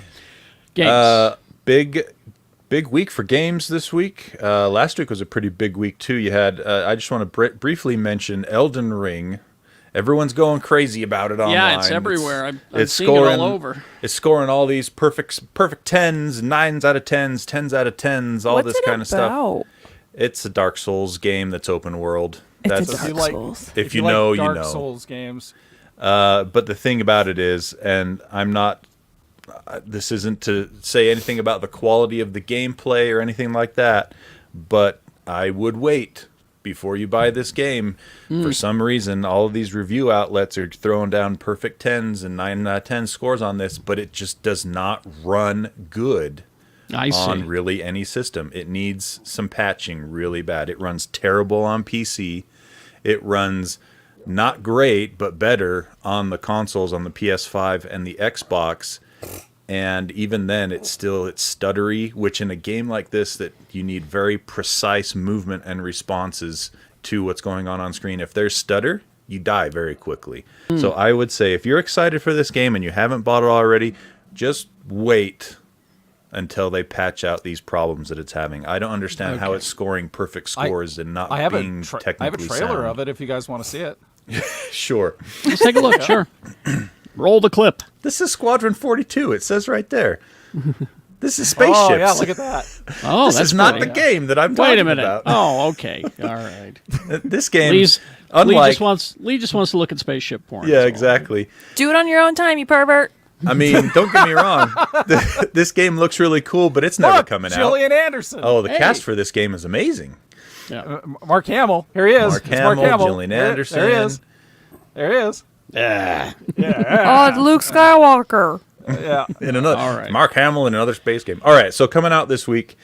Games. Big week for games this week. Last week was a pretty big week too. You had. I just want to briefly mention Elden Ring. Everyone's going crazy about it online. Yeah, it's everywhere. I'm seeing it all over. It's scoring all these perfect 10s, 9s out of 10s, 10s out of 10s, all What's this it kind of stuff. about? It's a Dark Souls game that's open world. It's That's a Dark Souls. if you like know, you Dark know. Souls games. But the thing about it is, and I'm not. This isn't to say anything about the quality of the gameplay or anything like that, but I would wait before you buy this game. For some reason, all of these review outlets are throwing down perfect 10s and 9 out of 10 scores on this, but it just does not run good I see. on really any system. It needs some patching really bad. It runs terrible on PC. It runs not great, but better on the consoles, on the PS5 and the Xbox. And even then, it's stuttery, which in a game like this that you need very precise movement and responses to what's going on screen. If there's stutter, you die very quickly. So I would say if you're excited for this game and you haven't bought it already, just wait until they patch out these problems that it's having. I don't understand how it's scoring perfect scores and not being technically I have a trailer sound. of it if you guys want to see it. Sure. Let's take a look. Sure. Roll the clip. This is Squadron 42. It says right there. This is spaceships. Oh, yeah, look at that. Oh, This that's is not pretty. the game that I'm talking Wait a minute. about. Oh, okay. All right. This game, Lee unlike... just wants to look at spaceship porn. Yeah, as well. exactly. Do it on your own time, you pervert. I mean, don't get me wrong. This game looks really cool, but it's never Look, coming out. Gillian Anderson. Oh, the Hey. cast for this game is amazing. Yeah. Mark Hamill. Here he is. Mark It's Mark Hamill, Hamill. Gillian There- Anderson. There he is. There he is. Ah. Oh, it's Luke Skywalker. Yeah. In another, All right. Mark Hamill in another space game. All right, so coming out this week,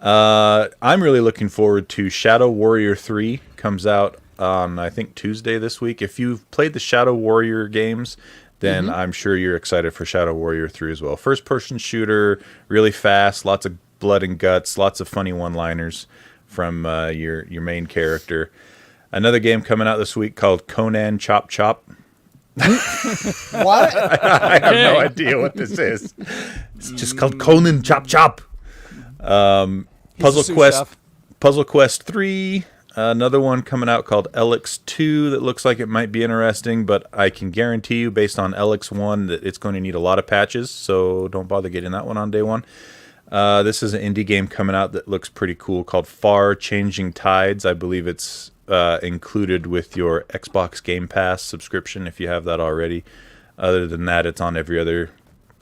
I'm really looking forward to Shadow Warrior 3. Comes out on, I think, Tuesday this week. If you've played the Shadow Warrior games, then I'm sure you're excited for Shadow Warrior 3 as well. First-person shooter, really fast, lots of blood and guts, lots of funny one-liners from your main character. Another game coming out this week called Conan Chop Chop. What? I have no idea what this is. It's just called Conan Chop Chop. Puzzle sous Quest, chef. Puzzle Quest 3. Another one coming out called Elix 2 that looks like it might be interesting, but I can guarantee you, based on Elix 1, that it's going to need a lot of patches. So don't bother getting that one on day one. This is an indie game coming out that looks pretty cool called Far Changing Tides. I believe it's included with your Xbox Game Pass subscription if you have that already. Other than that, it's on every other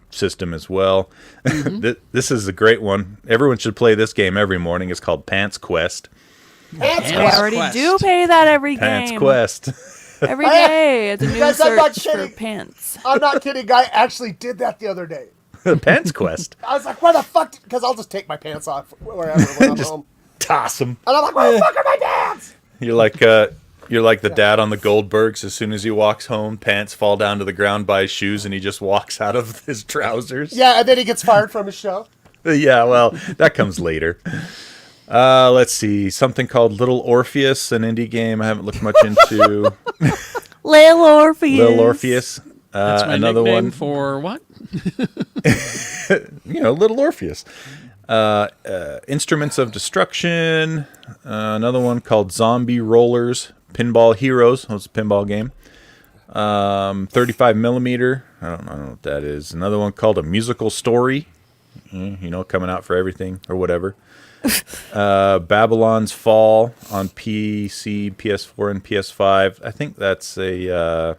system as well. This is a great one. Everyone should play this game every morning. It's called Pants Quest. Pants I Quest. already do pay that every Pants game. Quest. Every day. It's a new guys, I'm not search for kidding. pants. I'm not kidding. I actually did that the other day. Pants Quest. I was like, where the fuck? Because I'll just take my pants off wherever when I'm Just home. toss them. And I'm like, where the fuck are my pants? You're like the dad on the Goldbergs. As soon as he walks home, pants fall down to the ground by his shoes, and he just walks out of his trousers. Yeah, and then he gets fired from his show. Yeah, well, that comes later. Let's see. Something called Little Orpheus, an indie game I haven't looked much into. Lil Orpheus. Little Orpheus. That's my Another nickname one. for what? Little Orpheus. Instruments of Destruction. Another one called Zombie Rollers. Pinball Heroes. That's a pinball game. 35 millimeter. I don't know what that is. Another one called A Musical Story. Coming out for everything or whatever. Babylon's Fall on PC, PS4, and PS5. I think that's a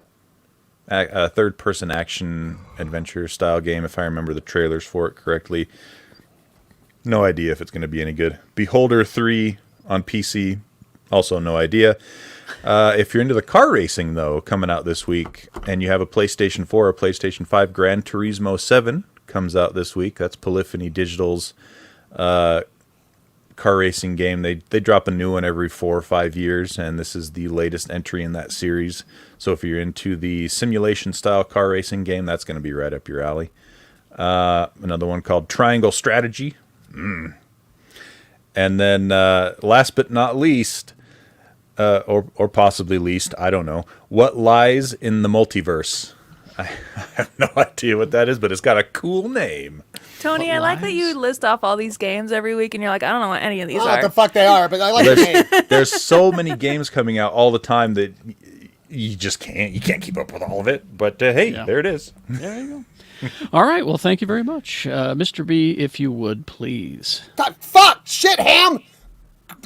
third-person action adventure style game, if I remember the trailers for it correctly. No idea if it's going to be any good. Beholder 3 on PC, also no idea. If you're into the car racing, though, coming out this week, and you have a PlayStation 4 or PlayStation 5, Gran Turismo 7 comes out this week. That's Polyphony Digital's car racing game. They drop a new one every 4 or 5 years, and this is the latest entry in that series. So if you're into the simulation-style car racing game, that's going to be right up your alley. Another one called Triangle Strategy. And then last but not least, or possibly least, I don't know, What Lies in the Multiverse. I have no idea what that is, but it's got a cool name. Tony, I like that you list off all these games every week, and you're like, I don't know what any of these I don't know are. what the fuck they are, but I like the name. There's so many games coming out all the time that you just can't keep up with all of it. But hey, there it is. There you go. All right. Well, thank you very much. Mr. B, if you would, please. God, fuck! Shit, Ham!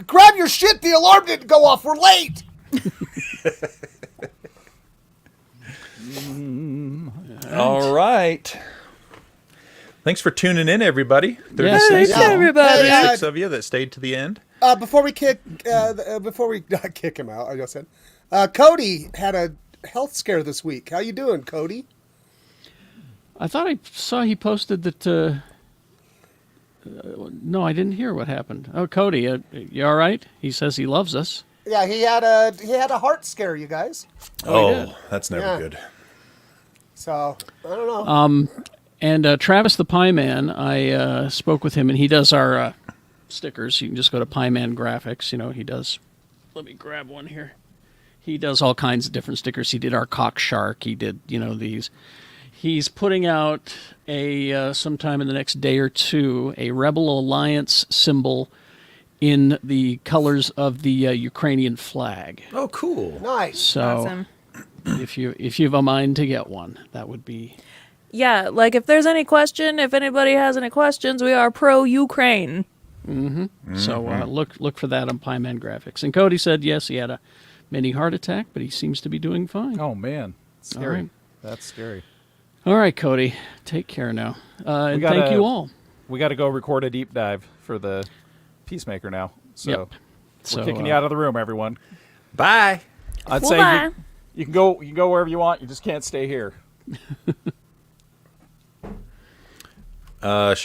Grab your shit, the alarm didn't go off, we're late! All right. Thanks for tuning in, everybody. Yes, Thanks, everybody. 36 of you that stayed to the end. Before we kick him out, I just said, Cody had a health scare this week. How you doing, Cody? I thought I saw he posted that. No, I didn't hear what happened. Oh, Cody, you all right? He says he loves us. Yeah, he had a heart scare, you guys. Oh, that's never good. So I don't know. And Travis the Pie Man, I spoke with him, and he does our stickers. You can just go to Pie Man Graphics. You know, he does. Let me grab one here. He does all kinds of different stickers. He did our cock shark. He did, these. He's putting out sometime in the next day or two a Rebel Alliance symbol in the colors of the Ukrainian flag. Oh, cool! Nice. So, Awesome. if you have a mind to get one, that would be. Yeah, like if there's any question, if anybody has any questions, we are pro-Ukraine. So look for that on Pie Man Graphics. And Cody said yes, he had a mini heart attack, but he seems to be doing fine. Oh man, scary. All right. That's scary. All right, Cody, take care now. And thank you all. We got to go record a deep dive for the Peacemaker now. So Yep. we're kicking you out of the room, everyone. Bye. I'd Well, say bye. you can go wherever you want. You just can't stay here. Should we